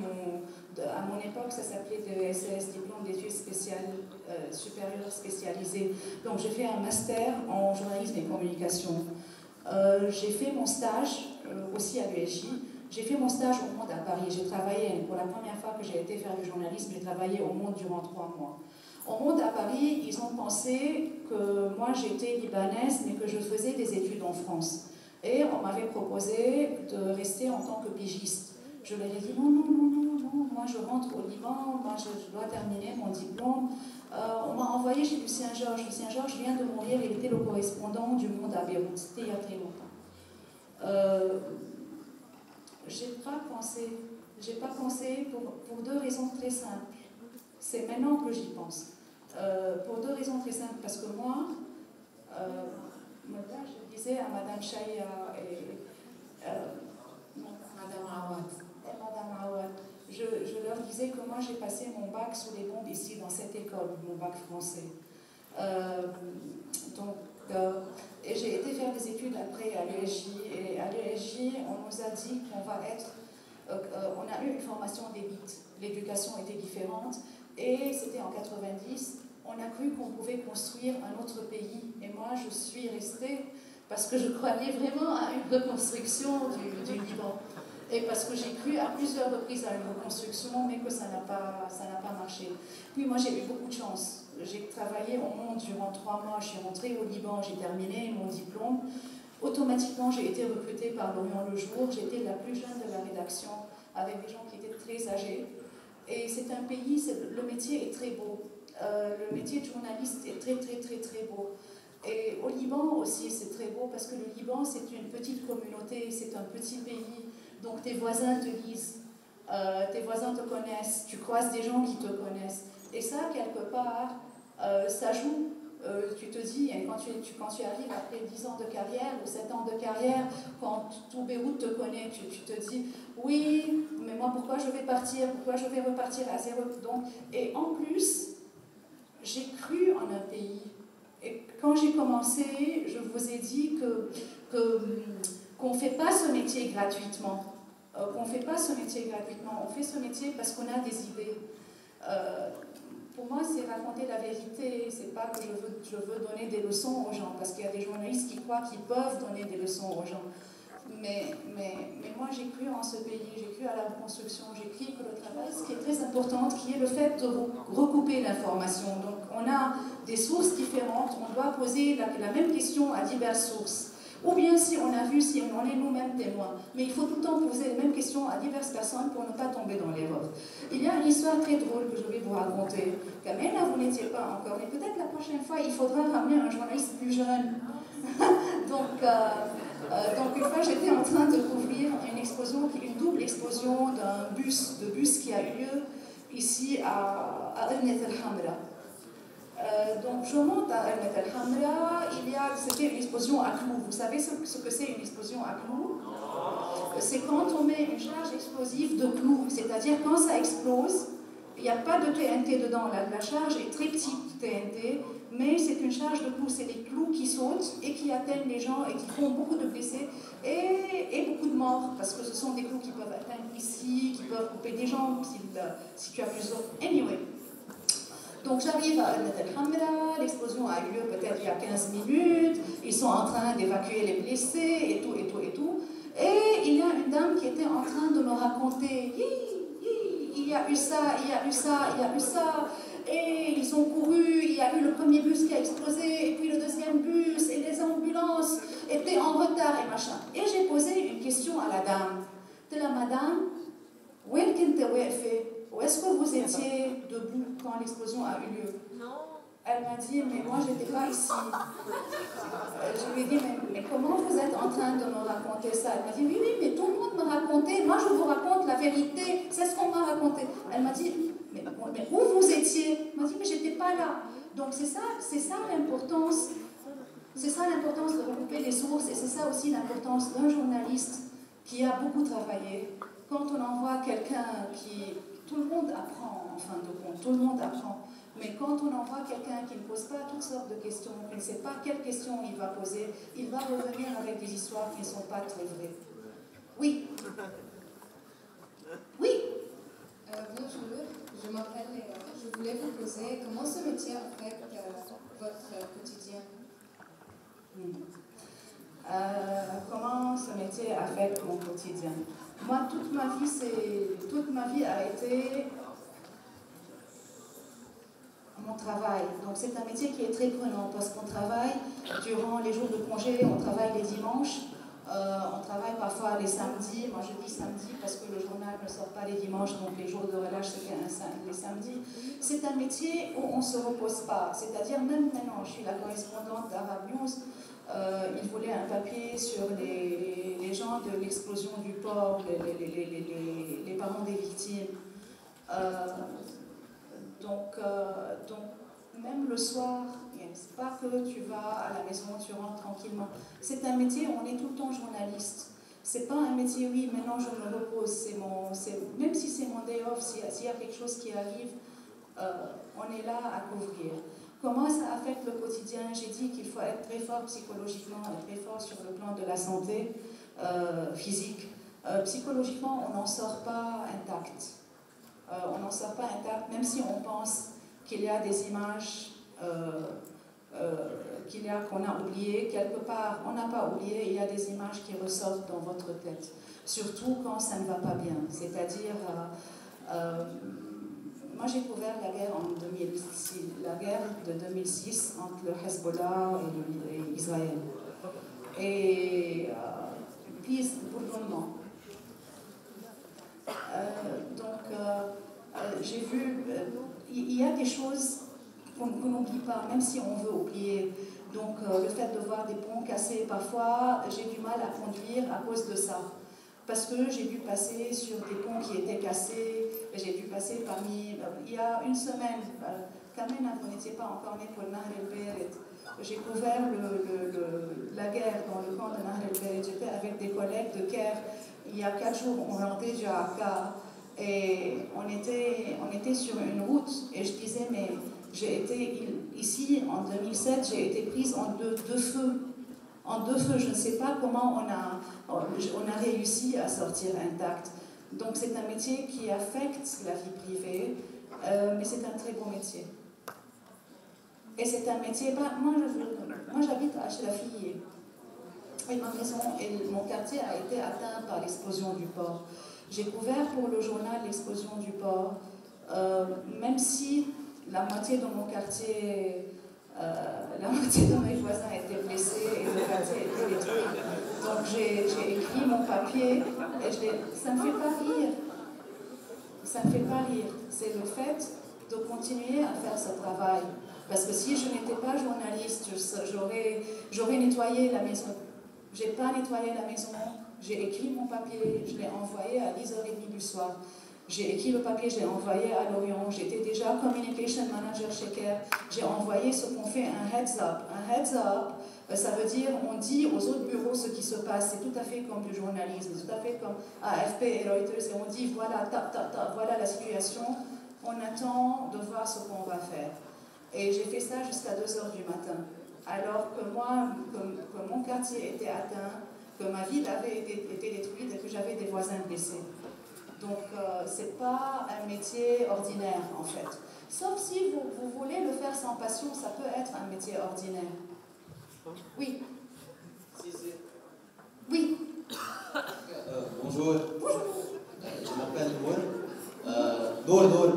S3: à mon époque ça s'appelait DESS, diplôme d'études supérieures spécialisées. Donc j'ai fait un master en journalisme et communication. J'ai fait mon stage aussi à l'USJ. J'ai fait mon stage au Monde à Paris. J'ai travaillé, pour la première fois que j'ai été faire du journalisme, j'ai travaillé au Monde durant 3 mois. Au Monde à Paris, ils ont pensé que moi j'étais libanaise, mais que je faisais des études en France. Et on m'avait proposé de rester en tant que pigiste. Je leur ai dit non, moi je rentre au Liban, moi je dois terminer mon diplôme. On m'a envoyé chez Lucien Georges. Lucien Georges vient de mourir, il était le correspondant du Monde à Beyrouth. C'était il y a très longtemps. J'ai pas pensé pour 2 raisons très simples. C'est maintenant que j'y pense. Pour 2 raisons très simples, parce que moi, je disais à Madame Chaya et Madame Awad, je leur disais que moi j'ai passé mon bac sous les bombes ici dans cette école, mon bac français. Et j'ai été faire des études après à l'USJ, et à l'USJ on nous a dit qu'on va être, on a eu une formation d'élite, l'éducation était différente, et c'était en 90, on a cru qu'on pouvait construire un autre pays, et moi je suis restée parce que je croyais vraiment à une reconstruction du Liban. Et parce que j'ai cru à plusieurs reprises à une reconstruction, mais que ça n'a pas marché. Puis moi j'ai eu beaucoup de chance. J'ai travaillé au Monde durant 3 mois, je suis rentrée au Liban, j'ai terminé mon diplôme. Automatiquement j'ai été recrutée par L'Orient le Jour, j'étais la plus jeune de la rédaction, avec des gens qui étaient très âgés. Et c'est un pays, le métier est très beau. Le métier de journaliste est très beau. Et au Liban aussi c'est très beau, parce que le Liban c'est une petite communauté, c'est un petit pays. Donc tes voisins te lisent, tes voisins te connaissent, tu croises des gens qui te connaissent. Et ça, quelque part, ça joue. Tu te dis, quand tu arrives après 10 ans de carrière ou 7 ans de carrière, quand tout Beyrouth te connaît, tu te dis, oui, mais moi pourquoi je vais partir, pourquoi je vais repartir à zéro. Donc, et en plus, j'ai cru en un pays. Et quand j'ai commencé, je vous ai dit que qu'on ne fait pas ce métier gratuitement. On fait ce métier parce qu'on a des idées. Pour moi, c'est raconter la vérité. C'est pas que je veux donner des leçons aux gens, parce qu'il y a des journalistes qui croient qu'ils peuvent donner des leçons aux gens. Mais moi, j'ai cru en ce pays, j'ai cru à la reconstruction, j'ai cru que le travail, ce qui est très important, qui est le fait de recouper l'information. Donc, on a des sources différentes, on doit poser la même question à diverses sources. Ou bien si on a vu, si on est nous-mêmes témoins. Mais il faut tout le temps poser les mêmes questions à diverses personnes pour ne pas tomber dans l'erreur. Il y a une histoire très drôle que je vais vous raconter. Kamena, vous n'étiez pas encore, mais peut-être la prochaine fois, il faudra ramener un journaliste plus jeune. Donc, une fois, j'étais en train de couvrir une double explosion d'un bus qui a eu lieu ici à Elmet El Hamra. Donc je monte à Elmet El Hamra, c'était une explosion à clous. Vous savez ce que c'est une explosion à clous? C'est quand on met une charge explosive de clous, c'est-à-dire quand ça explose, il n'y a pas de TNT dedans, la charge est très petite TNT, mais c'est une charge de clous, c'est des clous qui sautent et qui atteignent les gens et qui font beaucoup de blessés et beaucoup de morts, parce que ce sont des clous qui peuvent atteindre ici, qui peuvent couper des jambes si tu as plusieurs. Anyway. Donc j'arrive à Elmet El Hamra, l'explosion a eu lieu peut-être il y a 15 minutes, ils sont en train d'évacuer les blessés et tout. Et il y a une dame qui était en train de me raconter, il y a eu ça, et ils ont couru, il y a eu le premier bus qui a explosé, et puis le deuxième bus, et les ambulances étaient en retard et machin. Et j'ai posé une question à la dame. De la madame, où est-ce que vous étiez debout quand l'explosion a eu lieu? Non. Elle m'a dit, mais moi j'étais pas ici. Je lui ai dit, mais comment vous êtes en train de me raconter ça? Elle m'a dit, oui, mais tout le monde m'a raconté, moi je vous raconte la vérité, c'est ce qu'on m'a raconté. Elle m'a dit, mais où vous étiez? Elle m'a dit, mais j'étais pas là. Donc c'est ça l'importance. C'est ça l'importance de regrouper les sources, et c'est ça aussi l'importance d'un journaliste qui a beaucoup travaillé. Quand on envoie quelqu'un qui... Tout le monde apprend, en fin de compte, tout le monde apprend. Mais quand on envoie quelqu'un qui ne pose pas toutes sortes de questions, qui ne sait pas quelles questions il va poser, il va revenir avec des histoires qui ne sont pas très vraies. Oui. Oui.
S5: Bonjour, je m'appelle Léa. Je voulais vous poser comment ce métier affecte votre quotidien?
S3: Comment ce métier affecte mon quotidien? Moi, toute ma vie a été mon travail. Donc c'est un métier qui est très prenant parce qu'on travaille durant les jours de congé, on travaille les dimanches, on travaille parfois les samedis. Moi je dis samedi parce que le journal ne sort pas les dimanches, donc les jours de relâche c'était les samedis. C'est un métier où on ne se repose pas. C'est-à-dire même maintenant, je suis la correspondante d'Arab News. Il voulait un papier sur les gens de l'explosion du port, les parents des victimes. Donc, même le soir, c'est pas que tu vas à la maison, tu rentres tranquillement. C'est un métier où on est tout le temps journaliste. C'est pas un métier, oui, maintenant je me repose. Même si c'est mon day off, s'il y a quelque chose qui arrive, on est là à couvrir. Comment ça affecte le quotidien? J'ai dit qu'il faut être très fort psychologiquement et très fort sur le plan de la santé physique. Psychologiquement, on n'en sort pas intact. On n'en sort pas intact, même si on pense qu'il y a des images qu'on a oubliées. Quelque part, on n'a pas oublié, il y a des images qui ressortent dans votre tête. Surtout quand ça ne va pas bien. C'est-à-dire... moi, j'ai couvert la guerre en 2006, la guerre de 2006 entre le Hezbollah et Israël. Et puis, bourdonnement. J'ai vu, il y a des choses qu'on n'oublie pas, même si on veut oublier. Donc, le fait de voir des ponts cassés, parfois, j'ai du mal à conduire à cause de ça. Parce que j'ai dû passer sur des ponts qui étaient cassés, j'ai dû passer parmi... il y a une semaine, quand même, vous n'étiez pas encore né pour Nahr el-Bered. J'ai couvert la guerre dans le camp de Nahr el-Bered. J'étais avec des collègues de Caire. Il y a 4 jours, on rentrait du Akka et on était sur une route. Et je disais, mais j'ai été ici en 2007, j'ai été prise en deux feux. En deux feux, je ne sais pas comment on a réussi à sortir intact. Donc c'est un métier qui affecte la vie privée, mais c'est un très bon métier. Et c'est un métier, moi j'habite à Chelafillier. Et ma maison et mon quartier a été atteint par l'explosion du port. J'ai couvert pour le journal l'explosion du port, même si la moitié de mon quartier, la moitié de mes voisins étaient blessés et le quartier était détruit. Donc j'ai écrit mon papier et ça ne me fait pas rire. Ça ne me fait pas rire. C'est le fait de continuer à faire ce travail. Parce que si je n'étais pas journaliste, j'aurais nettoyé la maison. Je n'ai pas nettoyé la maison, j'ai écrit mon papier, je l'ai envoyé à 10h30 du soir. J'ai écrit le papier, je l'ai envoyé à Lorient. J'étais déjà communication manager chez CARE. J'ai envoyé ce qu'on fait, un heads up. Un heads up, ça veut dire on dit aux autres bureaux ce qui se passe. C'est tout à fait comme du journalisme, c'est tout à fait comme AFP et Reuters. Et on dit voilà, voilà la situation. On attend de voir ce qu'on va faire. Et j'ai fait ça jusqu'à 2h du matin. Alors que moi, que mon quartier était atteint, que ma ville avait été détruite et que j'avais des voisins blessés. Donc, ce n'est pas un métier ordinaire, en fait. Sauf si vous voulez le faire sans passion, ça peut être un métier ordinaire. Oui. Oui.
S6: Bonjour.
S3: Bonjour.
S6: Je m'appelle Nour. Nour.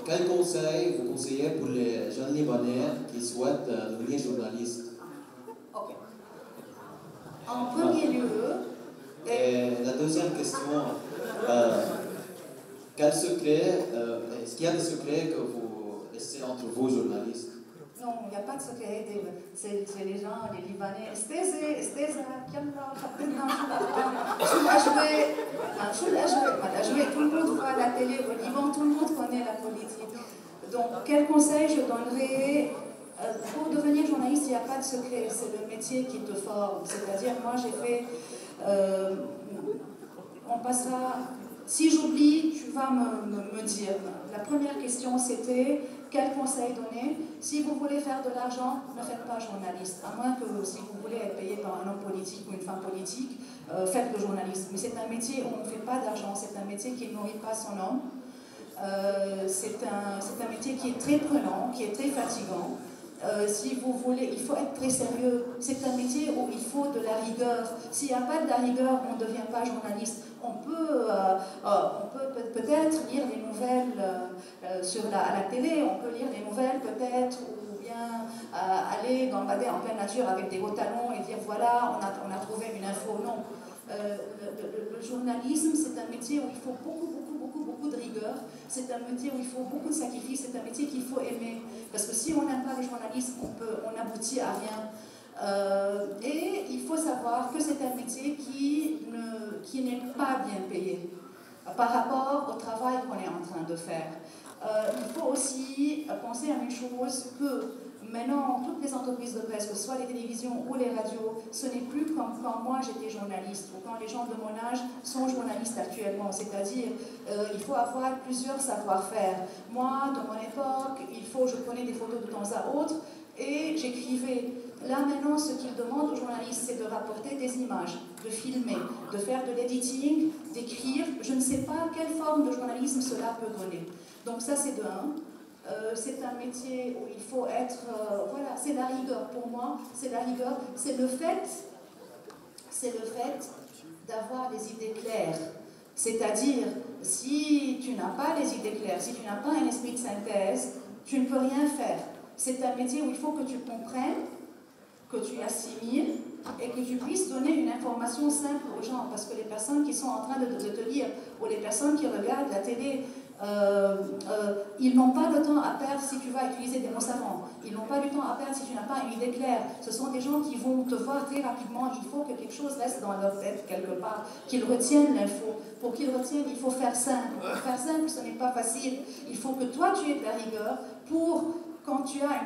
S6: Quel conseil vous conseillez pour les jeunes Libanais qui souhaitent devenir journalistes?
S3: Ok. En premier lieu...
S6: Et la deuxième question, quel secret, est-ce qu'il y a des secrets que vous laissez entre vous, journalistes?
S3: Non, il n'y a pas de secret. C'est les gens, les Libanais. Tout le monde voit la télé au Liban, tout le monde connaît la politique. Donc, quel conseil je donnerais? Pour devenir journaliste, il n'y a pas de secret. C'est le métier qui te forme. C'est-à-dire, moi, j'ai fait... on passera... Si j'oublie, tu vas me dire. La première question, c'était quel conseil donner? Si vous voulez faire de l'argent, ne faites pas journaliste. À moins que si vous voulez être payé par un homme politique ou une femme politique, faites le journalisme. Mais c'est un métier où on ne fait pas d'argent. C'est un métier qui ne nourrit pas son homme. C'est un métier qui est très prenant, qui est très fatigant. Si vous voulez, il faut être très sérieux. C'est un métier où il faut de la rigueur. S'il n'y a pas de la rigueur, on ne devient pas journaliste. On peut peut-être lire des nouvelles à la télé, on peut lire des nouvelles peut-être, ou bien aller gambader en pleine nature avec des hauts talons et dire voilà, on a trouvé une info. Non. Le journalisme, c'est un métier où il faut beaucoup de rigueur. C'est un métier où il faut beaucoup de sacrifices. C'est un métier qu'il faut aimer. Parce que si on n'aime pas le journalisme, on n'aboutit à rien. Et il faut savoir que c'est un métier qui n'est pas bien payé par rapport au travail qu'on est en train de faire. Il faut aussi penser à une chose que maintenant, toutes les entreprises de presse, que ce soit les télévisions ou les radios, ce n'est plus comme quand moi j'étais journaliste ou quand les gens de mon âge sont journalistes actuellement. C'est-à-dire, il faut avoir plusieurs savoir-faire. Moi, de mon époque, je prenais des photos de temps à autre et j'écrivais. Là, maintenant, ce qu'ils demandent aux journalistes, c'est de rapporter des images, de filmer, de faire de l'editing, d'écrire. Je ne sais pas quelle forme de journalisme cela peut donner. Donc ça, c'est de un. C'est un métier où il faut être... voilà, c'est la rigueur pour moi, c'est la rigueur. C'est le fait d'avoir des idées claires. C'est-à-dire, si tu n'as pas les idées claires, si tu n'as pas un esprit de synthèse, tu ne peux rien faire. C'est un métier où il faut que tu comprennes, que tu assimiles et que tu puisses donner une information simple aux gens. Parce que les personnes qui sont en train de te lire ou les personnes qui regardent la télé, ils n'ont pas le temps à perdre si tu vas utiliser des mots savants. Ils n'ont pas du temps à perdre si tu n'as pas une idée claire. Ce sont des gens qui vont te voir très rapidement. Il faut que quelque chose reste dans leur tête quelque part, qu'ils retiennent l'info. Pour qu'ils retiennent, il faut faire simple. Pour faire simple, ce n'est pas facile. Il faut que toi, tu aies de la rigueur pour, quand tu as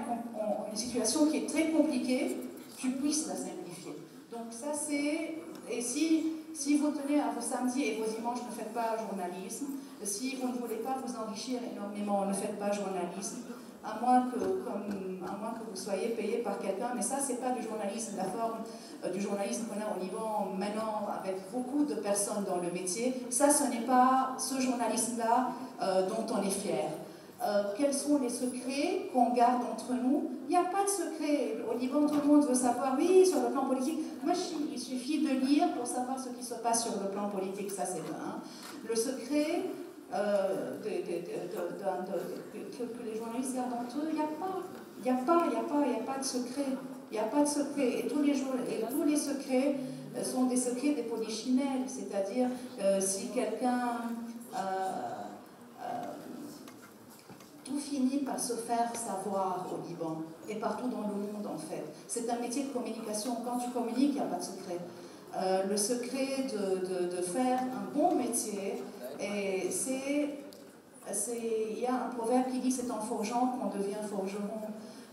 S3: une situation qui est très compliquée, tu puisses la simplifier. Donc ça, c'est... Et si vous tenez à vos samedis et vos dimanches, ne faites pas journalisme. Si vous ne voulez pas vous enrichir énormément, ne faites pas journalisme. à moins que vous soyez payé par quelqu'un, mais ça, c'est pas du journalisme, la forme du journalisme qu'on a au Liban maintenant, avec beaucoup de personnes dans le métier. Ça, ce n'est pas ce journalisme-là dont on est fier. Quels sont les secrets qu'on garde entre nous? Il n'y a pas de secret. Au Liban, tout le monde veut savoir, oui, sur le plan politique. Moi, il suffit de lire pour savoir ce qui se passe sur le plan politique, ça c'est un. Le secret que les journalistes gardent entre eux, il n'y a pas de secret. Il n'y a pas de secret. Et tous les secrets sont des secrets des polichinelles. C'est-à-dire, si quelqu'un... tout finit par se faire savoir au Liban et partout dans le monde en fait. C'est un métier de communication. Quand tu communiques, il n'y a pas de secret. Le secret de faire un bon métier, et il y a un proverbe qui dit c'est en forgeant qu'on devient forgeron.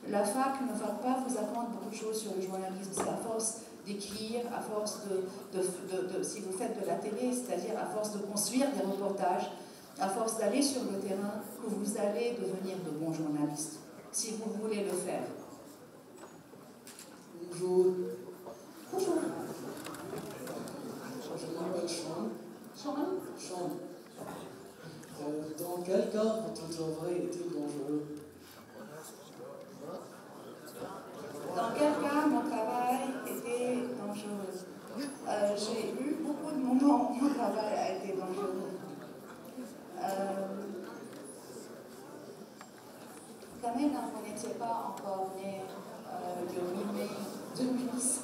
S3: La fac ne va pas vous apprendre beaucoup de choses sur le journalisme. C'est à force d'écrire, à force si vous faites de la télé, c'est-à-dire à force de construire des reportages, à force d'aller sur le terrain, que vous allez devenir de bons journalistes, si vous voulez le faire.
S4: Bonjour.
S3: Bonjour.
S4: Je m'appelle Sean.
S3: Sean?
S4: Sean. Dans quel cas votre travail était dangereux?
S3: Dans quel cas mon travail était dangereux? J'ai eu beaucoup de moments où mon travail a été dangereux. Quand même, vous n'étiez pas encore né le 8 mai 2010.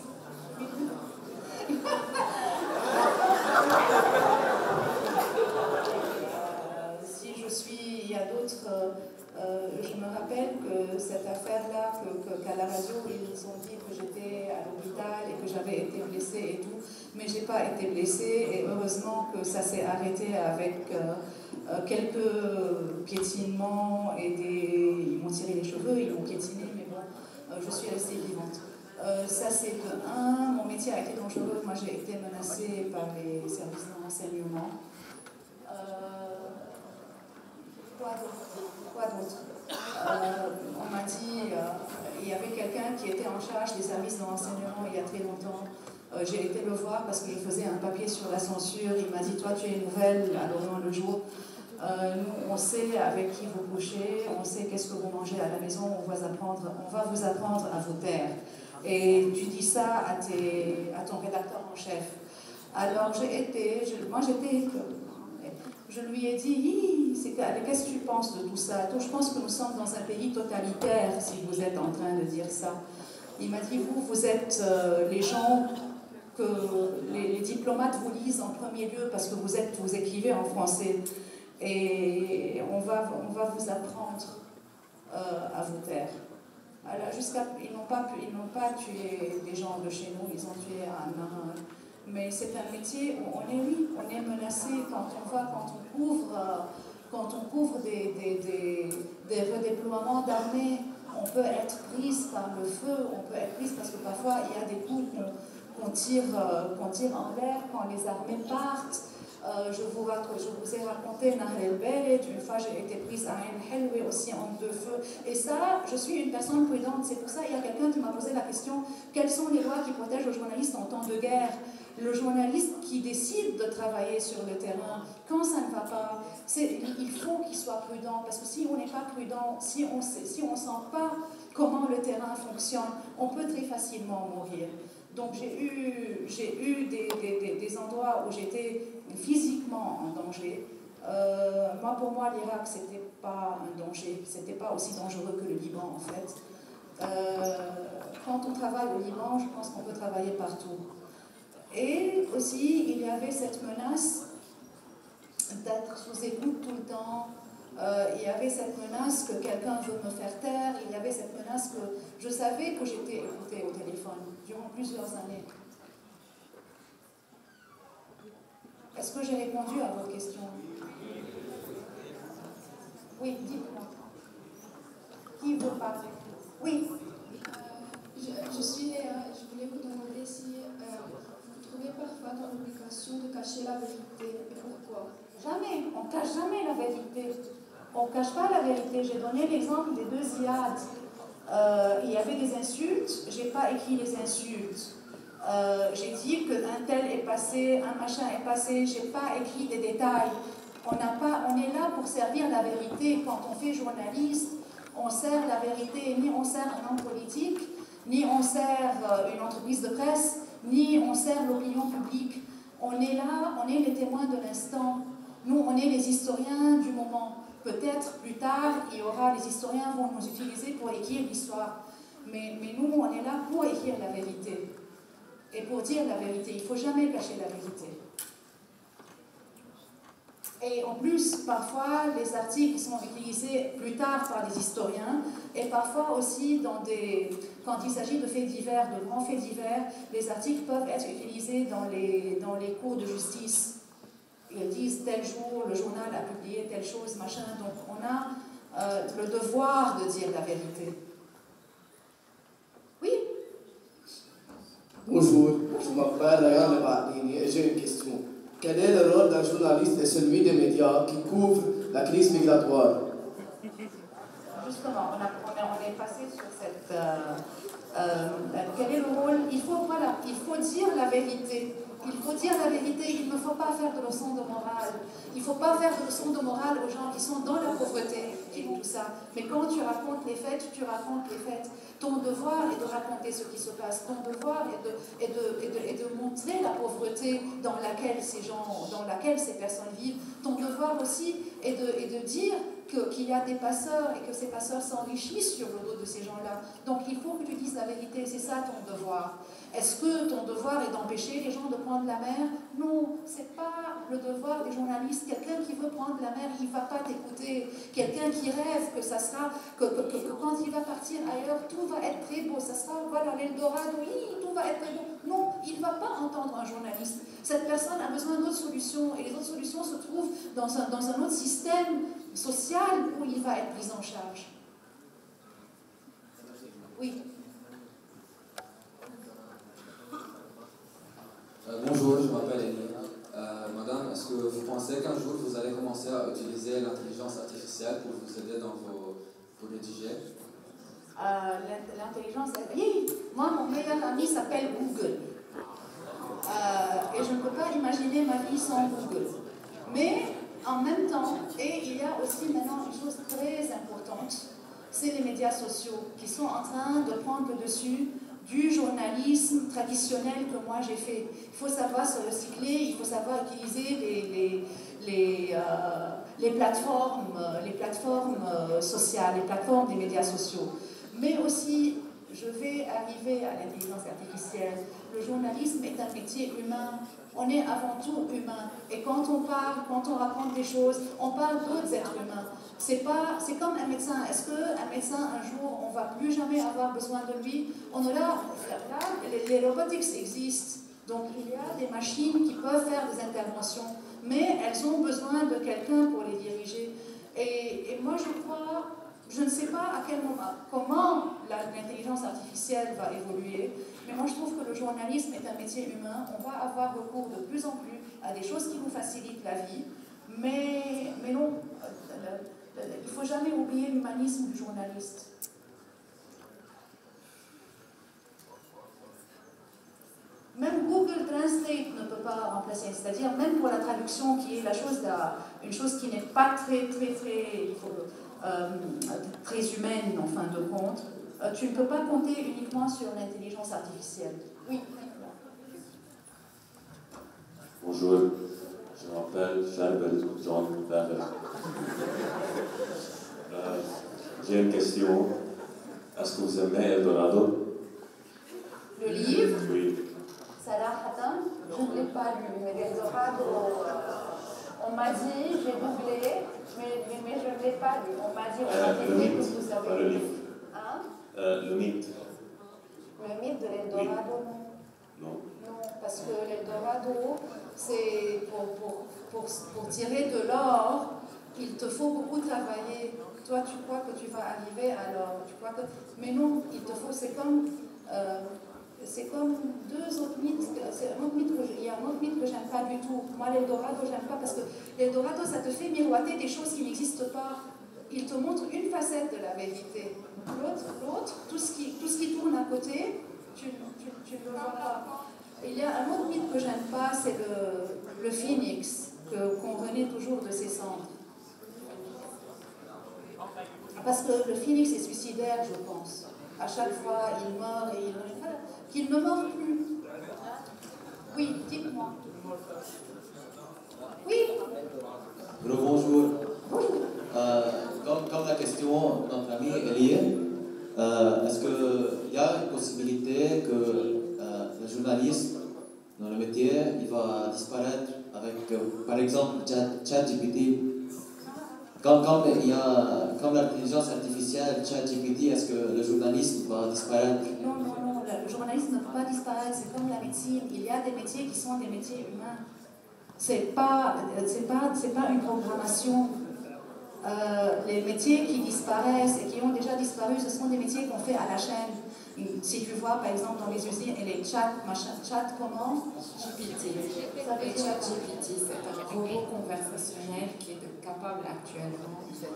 S3: Il y a d'autres... je me rappelle que cette affaire-là, qu'à la radio, ils ont dit que j'étais à l'hôpital et que j'avais été blessée et tout, mais je n'ai pas été blessée et heureusement que ça s'est arrêté avec quelques piétinements et ils m'ont tiré les cheveux, ils m'ont piétiné, mais bon, je suis restée vivante. Ça c'est de un, mon métier a été dangereux, moi j'ai été menacée par les services de renseignement. Quoi d'autre? On m'a dit, il y avait quelqu'un qui était en charge des services de renseignement il y a très longtemps. J'ai été le voir parce qu'il faisait un papier sur la censure. Il m'a dit, toi tu es nouvelle à l'Orient le jour. Nous, on sait avec qui vous couchez, on sait qu'est-ce que vous mangez à la maison, on va vous apprendre à vous taire. Et tu dis ça à ton rédacteur en chef. Alors je lui ai dit, qu'est-ce que tu penses de tout ça? Je pense que nous sommes dans un pays totalitaire, si vous êtes en train de dire ça. Il m'a dit, vous êtes les gens que les diplomates vous lisent en premier lieu parce que vous écrivez en français. Et on va vous apprendre à vous taire. Alors, ils n'ont pas tué des gens de chez nous, ils ont tué un marin. Mais c'est un métier où on est menacé quand on couvre des redéploiements d'armées. On peut être prise par le feu, on peut être prise parce que parfois il y a des coups qu'on tire en l'air quand les armées partent. Je vous ai raconté Nahr el-Beled, une fois j'ai été prise à Ain Helwe aussi en deux feux. Et ça, je suis une personne prudente. C'est pour ça qu'il y a quelqu'un qui m'a posé la question, quelles sont les lois qui protègent le journaliste en temps de guerre? Le journaliste qui décide de travailler sur le terrain, quand ça ne va pas, il faut qu'il soit prudent, parce que si on n'est pas prudent, si on ne sent pas comment le terrain fonctionne, on peut très facilement mourir. Donc j'ai eu des endroits où j'étais physiquement en danger. Pour moi, l'Irak, c'était pas un danger, c'était pas aussi dangereux que le Liban en fait. Quand on travaille au Liban, je pense qu'on peut travailler partout. Et aussi, il y avait cette menace d'être sous écoute tout le temps. Il y avait cette menace que quelqu'un veut me faire taire. Il y avait cette menace que je savais que j'étais écoutée au téléphone durant plusieurs années. Est-ce que j'ai répondu à votre question? Oui, dites-moi. Qui veut parler? Oui.
S5: Je voulais vous demander si vous trouvez parfois dans l'obligation de cacher la vérité et pourquoi?
S3: Jamais, on ne cache jamais la vérité. On ne cache pas la vérité. J'ai donné l'exemple des 2 Ziad. Il y avait des insultes, je n'ai pas écrit les insultes. J'ai dit qu'un tel est passé, un machin est passé, je n'ai pas écrit des détails. On est là pour servir la vérité. Quand on fait journaliste, on sert la vérité, ni on sert un homme politique, ni on sert une entreprise de presse, ni on sert l'opinion publique. On est là, on est les témoins de l'instant. Nous, on est les historiens du moment. Peut-être plus tard, les historiens vont nous utiliser pour écrire l'histoire. Mais nous, on est là pour écrire la vérité. Et pour dire la vérité. Il ne faut jamais cacher la vérité. Et en plus, parfois, les articles sont utilisés plus tard par des historiens et parfois aussi quand il s'agit de faits divers, de grands faits divers, les articles peuvent être utilisés dans les cours de justice. Ils disent tel jour, le journal a publié telle chose, machin. Donc on a le devoir de dire la vérité. Oui?
S8: Bonjour, je m'appelle Ryan Lebardini et j'ai une question. Quel est le rôle d'un journaliste et celui des médias qui couvrent la crise migratoire?
S3: Justement, on est passé sur cette... quel est le rôle? Il faut dire la vérité. Il faut dire la vérité, il ne faut pas faire de leçons de morale. Il ne faut pas faire de leçons de morale aux gens qui sont dans la pauvreté et tout ça. Mais quand tu racontes les faits, tu racontes les faits. Ton devoir est de raconter ce qui se passe. Ton devoir est de montrer la pauvreté dans laquelle ces personnes vivent. Ton devoir aussi est de dire qu'il y a des passeurs et que ces passeurs s'enrichissent sur le dos de ces gens-là. Donc il faut que tu dises la vérité, c'est ça ton devoir. Est-ce que ton devoir est d'empêcher les gens de prendre la mer? Non, ce n'est pas le devoir des journalistes. Quelqu'un qui veut prendre la mer, il ne va pas t'écouter. Quelqu'un qui rêve que ça sera, que quand il va partir ailleurs, tout va être très beau. Ça sera, voilà, l'Eldorado, oui, tout va être très beau. Non, il ne va pas entendre un journaliste. Cette personne a besoin d'autres solutions. Et les autres solutions se trouvent dans un autre système social où il va être pris en charge. Oui.
S9: Bonjour, je m'appelle Elie. Madame, est-ce que vous pensez qu'un jour vous allez commencer à utiliser l'intelligence artificielle pour vous aider pour rédiger?
S3: L'intelligence, oui. Moi, mon meilleur ami s'appelle Google. Et je ne peux pas imaginer ma vie sans Google. Mais en même temps, et il y a aussi maintenant une chose très importante, c'est les médias sociaux qui sont en train de prendre le dessus du journalisme traditionnel que moi j'ai fait. Il faut savoir se recycler, il faut savoir utiliser les plateformes sociales, les plateformes des médias sociaux. Mais aussi, je vais arriver à l'intelligence artificielle. Le journalisme est un métier humain. On est avant tout humain. Et quand on parle, quand on raconte des choses, on parle d'autres êtres humains. C'est comme un médecin. Est-ce qu'un médecin, un jour, on ne va plus jamais avoir besoin de lui? On est là, les robotics existent. Donc il y a des machines qui peuvent faire des interventions, mais elles ont besoin de quelqu'un pour les diriger. Et moi je ne sais pas à quel moment, comment l'intelligence artificielle va évoluer, mais moi je trouve que le journalisme est un métier humain. On va avoir recours de plus en plus à des choses qui nous facilitent la vie, mais non, il ne faut jamais oublier l'humanisme du journaliste. Même Google Translate ne peut pas remplacer, c'est-à-dire même pour la traduction qui est une chose qui n'est pas très humaine en fin de compte, tu ne peux pas compter uniquement sur l'intelligence artificielle. Oui.
S7: Bonjour, je m'appelle Charles John David. J'ai une question. Est-ce que vous aimez Eldorado?
S3: Le livre?
S7: Oui.
S3: Salah Khatam, je ne l'ai pas lu, mais Eldorado, on m'a dit, j'ai googlé, mais je ne l'ai pas lu. On m'a dit que vous avez...
S7: Pas le livre.
S3: Hein?
S7: Le mythe.
S3: Le mythe de l'Eldorado,
S7: oui.
S3: Non.
S7: Non.
S3: Non, parce que l'Eldorado, c'est pour tirer de l'or, il te faut beaucoup travailler. Toi, tu crois que tu vas arriver à l'or. Mais non, il te faut, c'est comme deux autres mythes. Il y a un autre mythe que j'aime pas du tout. Moi, l'Eldorado, j'aime pas parce que l'Eldorado, ça te fait miroiter des choses qui n'existent pas. il te montre une facette de la vérité. L'autre, tout ce qui tourne à côté, tu ne le vois pas. Il y a un autre mythe que j'aime pas, c'est le phénix, qu'on renaît toujours de ses cendres. Parce que le phénix est suicidaire, je pense. À chaque fois, il meurt et il meurt. Qu'il ne meurt plus. Oui, dites-moi. Oui.
S6: Bonjour. Comme la question de notre ami Elie, est-ce qu'il y a une possibilité que le journaliste dans le métier il va disparaître avec, par exemple, ChatGPT? Comme l'intelligence artificielle, ChatGPT, est-ce que le journaliste va disparaître?
S3: Non, le journaliste ne peut pas disparaître, c'est comme la médecine. Il y a des métiers qui sont des métiers humains. C'est pas une programmation. Les métiers qui disparaissent et qui ont déjà disparu, ce sont des métiers qu'on fait à la chaîne. Si tu vois, par exemple, dans les usines, et les chat comment?
S2: GPT. Et ChatGPT, c'est un robot conversationnel qui est capable actuellement de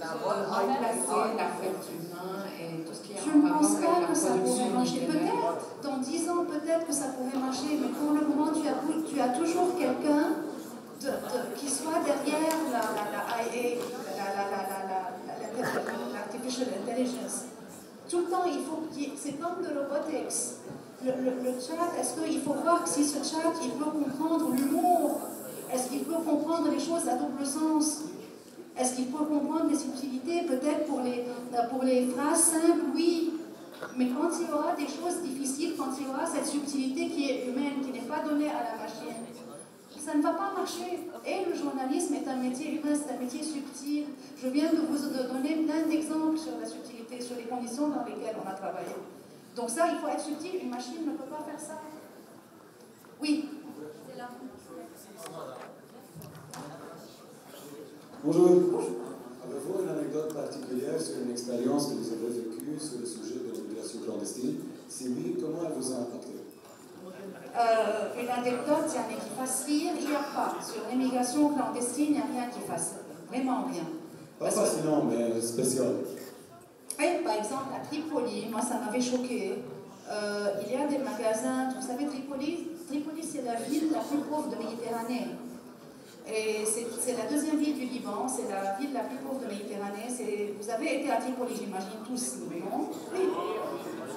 S2: remplacer l'affect humain et tout ce qui est
S3: Je ne
S2: en
S3: pense
S2: rapport
S3: pas
S2: avec
S3: que ça
S2: la
S3: pourrait
S2: production
S3: marcher.
S2: littéraire.
S3: Peut-être, dans 10 ans, peut-être que ça pourrait marcher, mais pour le moment, tu as toujours quelqu'un qui soit derrière l'IA, l'artificial intelligence. Tout le temps, il faut c'est comme le robotics. Le chat, est-ce qu'il faut voir si ce chat, il peut comprendre l'humour? Est-ce qu'il peut comprendre les choses à double sens? Est-ce qu'il peut comprendre les subtilités? Peut-être pour les phrases simples, oui. Mais quand il y aura des choses difficiles, quand il y aura cette subtilité qui est humaine, qui n'est pas donnée à la machine, ça ne va pas marcher. Et le journalisme est un métier humain, c'est un métier subtil. Je viens de vous donner plein d'exemples sur la subtilité, sur les conditions dans lesquelles on a travaillé. Donc ça, il faut être subtil. Une machine ne peut pas faire ça. Oui.
S10: Bonjour. Avez-vous une anecdote particulière sur une expérience que vous avez vécue sur le sujet de l'immigration clandestine? Si oui, comment elle vous a impacté?
S3: Une anecdote, il y en a qui fasse rire, il n'y a pas. Sur l'immigration clandestine, il n'y a rien qui fasse vraiment rien.
S10: Pas fascinant, mais spécial.
S3: Et, par exemple, à Tripoli, moi ça m'avait choqué. Il y a des magasins, vous savez, Tripoli c'est la ville la plus pauvre de Méditerranée. Et c'est la deuxième ville du Liban, c'est la ville la plus pauvre de Méditerranée. Vous avez été à Tripoli, j'imagine tous, non? Oui.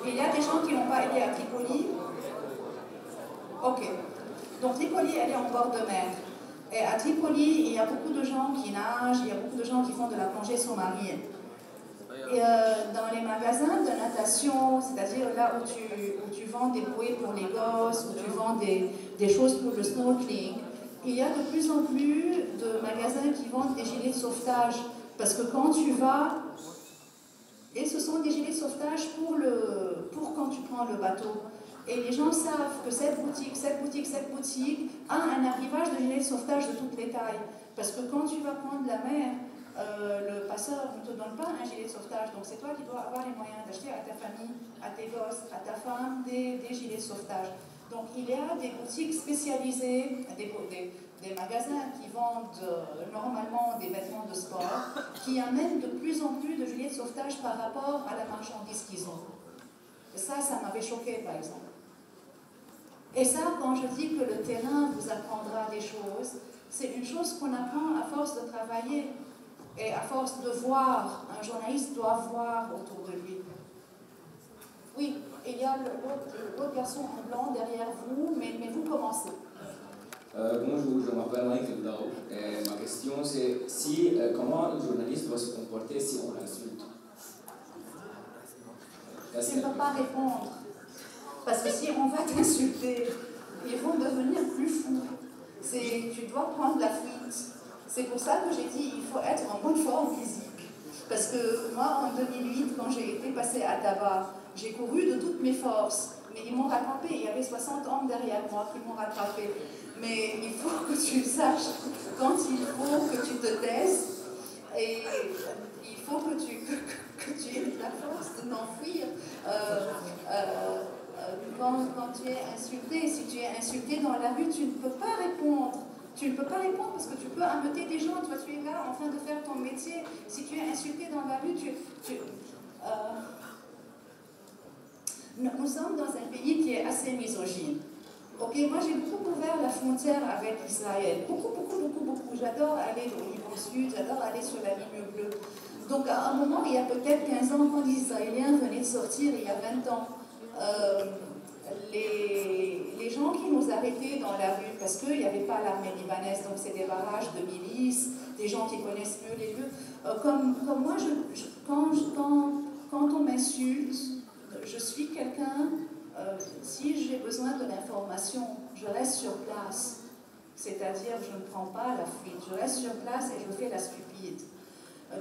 S3: Et il y a des gens qui n'ont pas été à Tripoli. Ok. Donc Tripoli, elle est en bord de mer. Et à Tripoli, il y a beaucoup de gens qui nagent, il y a beaucoup de gens qui font de la plongée sous-marine. Et dans les magasins de natation, c'est-à-dire là où tu vends des bouées pour les gosses, où tu vends des choses pour le snorkeling, il y a de plus en plus de magasins qui vendent des gilets de sauvetage. Parce que quand tu vas, et ce sont des gilets de sauvetage pour quand tu prends le bateau. Et les gens savent que cette boutique a un arrivage de gilets de sauvetage de toutes les tailles. Parce que quand tu vas prendre la mer, le passeur ne te donne pas un gilet de sauvetage. Donc c'est toi qui dois avoir les moyens d'acheter à ta famille, à tes gosses, à ta femme, des gilets de sauvetage. Donc il y a des boutiques spécialisées, des magasins qui vendent normalement des vêtements de sport, qui amènent de plus en plus de gilets de sauvetage par rapport à la marchandise qu'ils ont. Et ça m'avait choqué par exemple. Et ça, quand je dis que le terrain vous apprendra des choses, c'est une chose qu'on apprend à force de travailler et à force de voir. Un journaliste doit voir autour de lui. Oui, il y a l'autre garçon en blanc derrière vous, mais vous commencez.
S11: Bonjour, je m'appelle Mike Eldao. Ma question c'est comment un journaliste doit se comporter si on l'insulte?
S3: Tu ne peux pas répondre. Parce que si on va t'insulter, ils vont devenir plus fous. Tu dois prendre la fuite. C'est pour ça que j'ai dit qu'il faut être en bonne forme physique. Parce que moi, en 2008, quand j'ai été passée à Tabar, j'ai couru de toutes mes forces. Mais ils m'ont rattrapé. Il y avait 60 hommes derrière moi qui m'ont rattrapé. Mais il faut que tu saches quand il faut que tu te taisses. Et il faut que tu aies la force de t'enfuir. Quand tu es insulté, si tu es insulté dans la rue, tu ne peux pas répondre. Tu ne peux pas répondre parce que tu peux embêter des gens. Toi, tu es là en train de faire ton métier. Si tu es insulté dans la rue, nous sommes dans un pays qui est assez misogyne. Ok, moi j'ai beaucoup ouvert la frontière avec Israël. Beaucoup. J'adore aller au Liban Sud, j'adore aller sur la ligne bleue. Donc à un moment, il y a peut-être 15 ans, quand les Israéliens venaient de sortir, il y a 20 ans, les gens qui nous arrêtaient dans la rue, parce qu'il n'y avait pas l'armée libanaise, donc c'est des barrages de milices, des gens qui connaissent mieux les lieux. Comme moi, quand on m'insulte, je suis quelqu'un, si j'ai besoin de l'information, je reste sur place. C'est-à-dire, je ne prends pas la fuite, je reste sur place et je fais la stupide.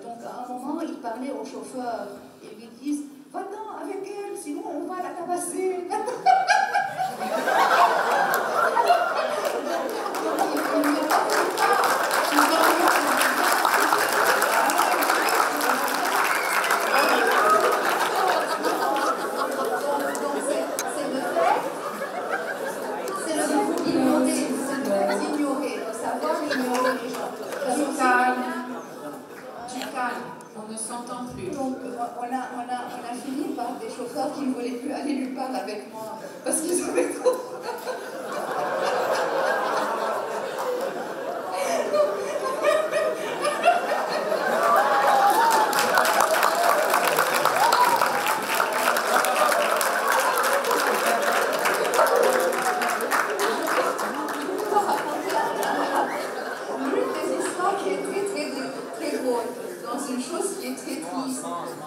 S3: Donc à un moment, ils parlaient au chauffeur et lui disent « Va-t'en avec elle, sinon on va la tabasser. »
S2: On ne s'entend plus.
S3: Donc, on a fini par des chauffeurs qui ne voulaient plus aller nulle part avec moi parce qu'ils avaient trop.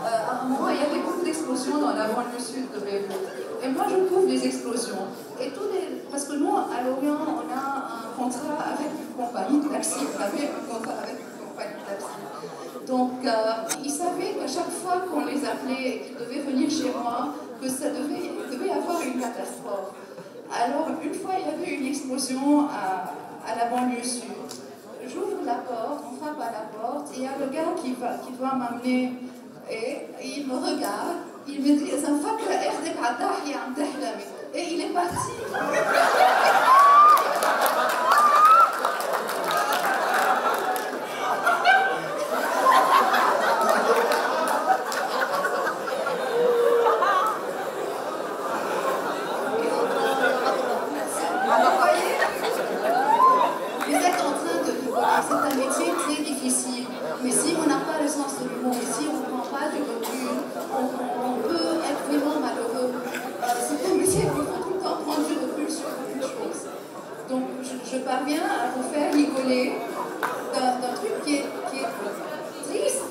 S3: À un moment, il y avait beaucoup d'explosions dans la banlieue sud de Beyrouth. Et moi, je couvre les explosions. Et parce que nous, à Lorient, on a un contrat avec une compagnie de taxi. On avait un contrat avec une compagnie de taxi. Donc, ils savaient qu'à chaque fois qu'on les appelait et qu'ils devaient venir chez moi, que ça devait y avoir une catastrophe. Alors, une fois, il y avait une explosion à la banlieue sud. J'ouvre la porte, on frappe à la porte, et il y a le gars qui doit m'amener, et il me regarde, il me dit « et il est parti. C'est un métier très difficile, mais si on n'a pas le sens de l'humour, si on ne prend pas du recul, on peut être vraiment malheureux. C'est un métier où il faut tout le temps prendre du recul sur beaucoup de choses. Donc je parviens à vous faire rigoler d'un truc qui est triste.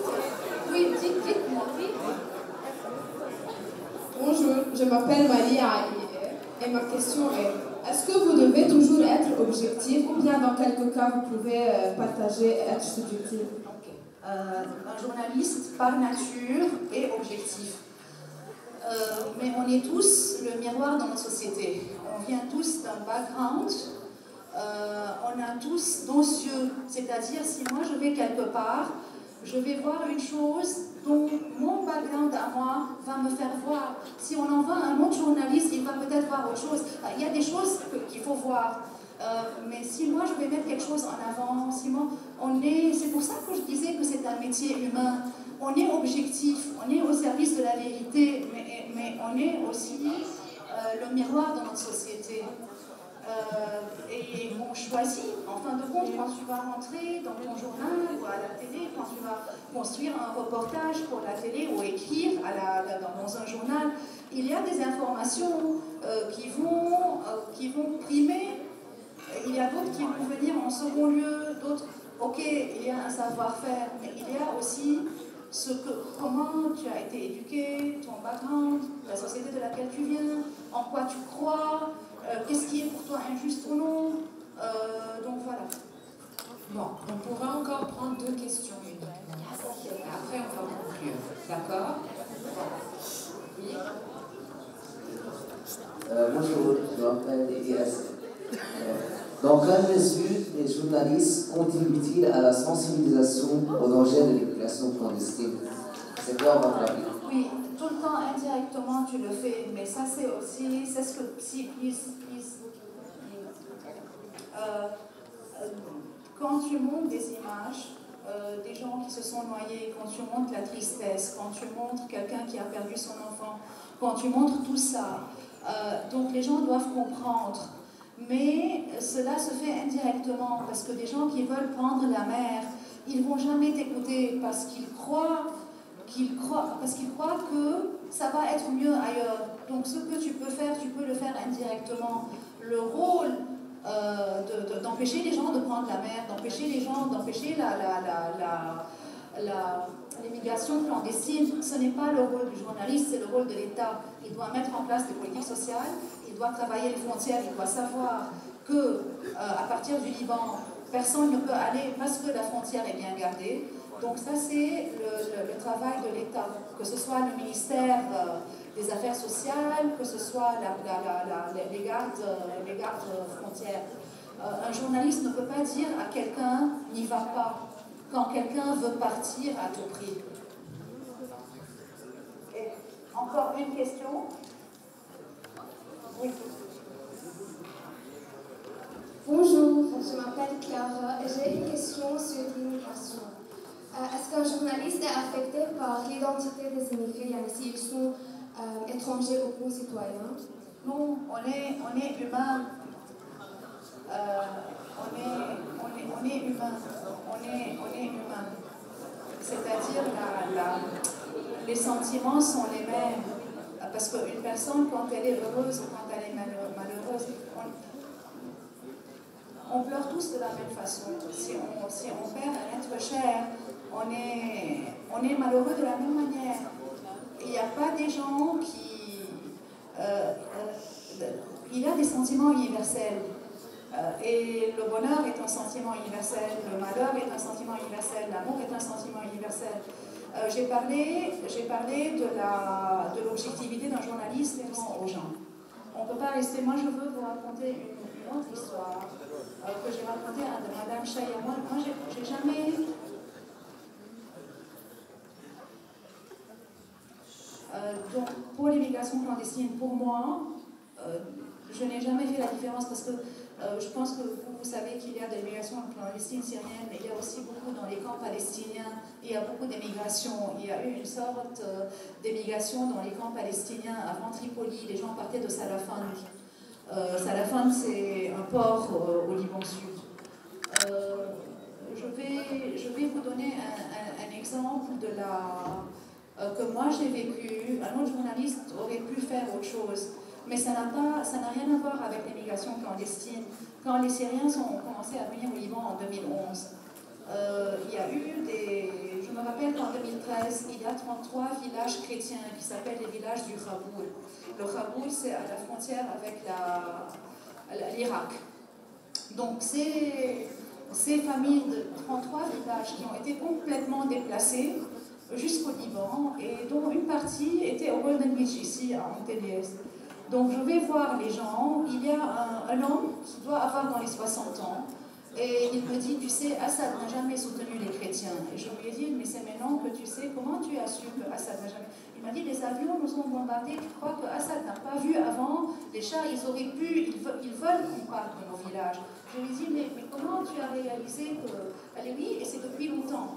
S3: Oui, dites-moi.
S5: Bonjour, je m'appelle Maria Aïe et ma question est-ce que vous devez toujours être objectif ou bien dans quelques cas vous pouvez partager et être subjectif?
S3: Un journaliste par nature est objectif. Mais on est tous le miroir dans notre société. On vient tous d'un background, on a tous nos yeux. C'est-à-dire, si moi je vais quelque part, je vais voir une chose dont mon background à moi va me faire voir. Si on envoie un autre journaliste, il va peut-être voir autre chose. Il y a des choses qu'il faut voir. Mais si moi je vais mettre quelque chose en avant, c'est pour ça que je disais que c'est un métier humain. On est objectif, on est au service de la vérité, mais on est aussi le miroir de notre société. Et on choisit, en fin de compte, quand tu vas rentrer dans ton journal ou à la télé, quand tu vas construire un reportage pour la télé ou écrire dans un journal, il y a des informations qui vont primer. Il y a d'autres qui vont venir en second lieu, d'autres, ok, il y a un savoir-faire, mais il y a aussi comment tu as été éduqué, ton background, la société de laquelle tu viens, en quoi tu crois, qu'est-ce qui est pour toi injuste ou non. Donc voilà.
S2: Bon, on pourra encore prendre 2 questions uniquement. Après, on va conclure. D'accord? Oui.
S12: Bonjour, je m'appelle Elias. Dans quelle mesure les journalistes contribuent-ils à la sensibilisation au danger de l'immigration clandestine? C'est quoi votre avis?
S3: Oui, tout le temps indirectement tu le fais, mais ça c'est aussi, c'est ce que quand tu montres des images des gens qui se sont noyés, quand tu montres la tristesse, quand tu montres quelqu'un qui a perdu son enfant, quand tu montres tout ça, donc les gens doivent comprendre. Mais cela se fait indirectement, parce que des gens qui veulent prendre la mer, ils ne vont jamais t'écouter parce qu'ils croient que ça va être mieux ailleurs. Donc ce que tu peux faire, tu peux le faire indirectement. Le rôle d'empêcher les gens de prendre la mer, d'empêcher les gens, d'empêcher l'immigration clandestine, ce n'est pas le rôle du journaliste, c'est le rôle de l'État. Il doit mettre en place des politiques sociales, il doit travailler les frontières, il doit savoir que à partir du Liban, personne ne peut aller parce que la frontière est bien gardée. Donc ça, c'est le travail de l'État, que ce soit le ministère des Affaires sociales, que ce soit les gardes frontières. Un journaliste ne peut pas dire à quelqu'un « n'y va pas » quand quelqu'un veut partir à tout prix. Et encore une question? Oui.
S13: Bonjour, je m'appelle Clara et j'ai une question sur l'immigration. Est-ce qu'un journaliste est affecté par l'identité des immigrés, s'ils sont étrangers ou concitoyens?
S3: Non, on est humain. On est humain. C'est-à-dire les sentiments sont les mêmes. Parce qu'une personne, quand elle est heureuse ou quand elle est malheureuse, on pleure tous de la même façon. Si on perd un être cher, on est malheureux de la même manière. Il n'y a pas des gens qui... il y a des sentiments universels. Et le bonheur est un sentiment universel, le malheur est un sentiment universel, l'amour est un sentiment universel. J'ai parlé de l'objectivité d'un journaliste aux gens. On ne peut pas rester... Moi, je veux vous raconter une autre histoire que j'ai racontée à Madame Chaya. Moi, j'ai jamais... donc, pour l'immigration clandestine, pour moi, je n'ai jamais fait la différence parce que je pense que vous savez qu'il y a de l'immigration clandestine syrienne, mais il y a aussi beaucoup dans les camps palestiniens, il y a beaucoup d'immigration. Il y a eu une sorte d'immigration dans les camps palestiniens avant Tripoli, les gens partaient de Salafand. Salafand, c'est un port au Liban Sud. Je vais vous donner un exemple de que moi j'ai vécu. Un autre journaliste aurait pu faire autre chose. Mais ça n'a rien à voir avec l'immigration clandestine. Quand les Syriens ont commencé à venir au Liban en 2011, il y a eu des... Je me rappelle qu'en 2013, il y a 33 villages chrétiens qui s'appellent les villages du Khaboul. Le Khaboul, c'est à la frontière avec l'Irak. Donc, ces familles de 33 villages qui ont été complètement déplacées jusqu'au Liban et dont une partie était au Golden Beach, ici, à Montpellier. Donc je vais voir les gens, il y a un homme qui doit avoir dans les 60 ans, et il me dit, tu sais, Assad n'a jamais soutenu les chrétiens. Et je lui ai dit, mais c'est maintenant que tu sais, comment tu as su que Assad n'a jamais... Il m'a dit, les avions nous ont bombardés, tu crois que Assad n'a pas vu avant, les chars, ils auraient pu, ils veulent qu'on parte de nos villages. Je lui ai dit, mais comment tu as réalisé que... Elle dit, oui, et c'est depuis longtemps.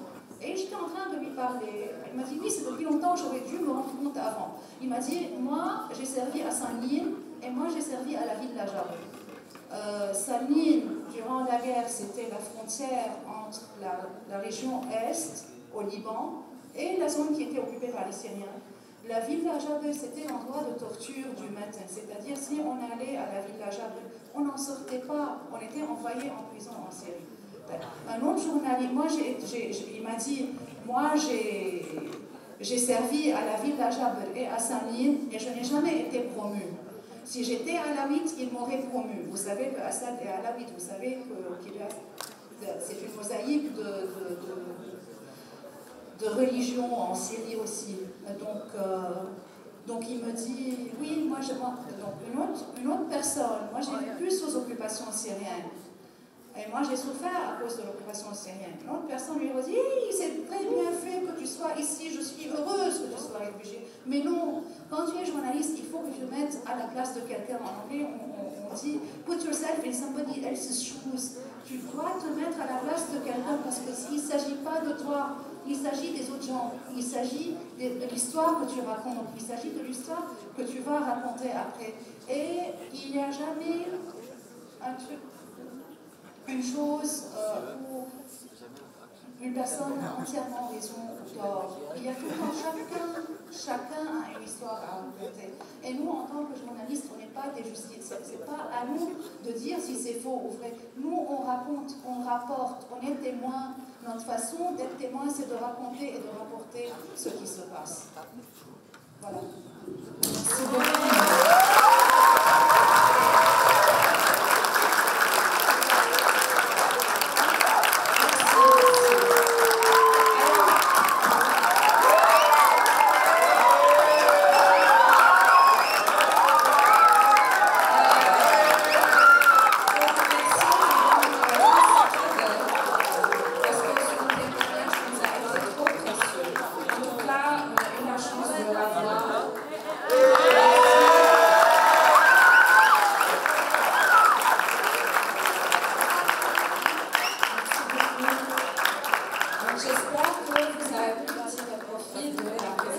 S3: Et j'étais en train de lui parler. Il m'a dit, oui, c'est depuis longtemps, j'aurais dû me rendre compte avant. Il m'a dit, moi, j'ai servi à Saint-Lin et moi, j'ai servi à la ville d'Ajab. Saint-Lin, durant la guerre, c'était la frontière entre la région Est, au Liban, et la zone qui était occupée par les Syriens. La ville d'Ajab, c'était l'endroit de torture du matin. C'est-à-dire, si on allait à la ville d'Ajab, on n'en sortait pas, on était envoyé en prison en Syrie. Un autre journaliste, moi, il m'a dit, moi j'ai servi à la ville d'Ajabr et à Saint-Lin et je n'ai jamais été promu. Si j'étais alawite, il m'aurait promu. Vous savez que Assad est alawite, vous savez que c'est une mosaïque de religion en Syrie aussi. Donc il me dit, oui, moi donc une autre personne, moi j'ai vécu sous occupation syrienne. Et moi, j'ai souffert à cause de l'occupation syrienne. L'autre personne lui a dit, c'est très bien fait que tu sois ici, je suis heureuse que tu sois réfugiée. Mais non, quand tu es journaliste, il faut que tu te mettes à la place de quelqu'un. En anglais, on dit, put yourself in somebody else's shoes. Tu dois te mettre à la place de quelqu'un parce qu'il ne s'agit pas de toi, il s'agit des autres gens, il s'agit de l'histoire que tu racontes, il s'agit de l'histoire que tu vas raconter après. Et il n'y a jamais un truc, une chose où une personne a entièrement raison ou tort. Il y a tout le temps, chacun a une histoire à raconter. Et nous, en tant que journalistes, on n'est pas des justiciers. Ce n'est pas à nous de dire si c'est faux ou vrai. Nous, on raconte, on rapporte, on est témoins. Notre façon d'être témoin, c'est de raconter et de rapporter ce qui se passe. Voilà. Merci beaucoup. J'espère que vous avez pu tirer profit de la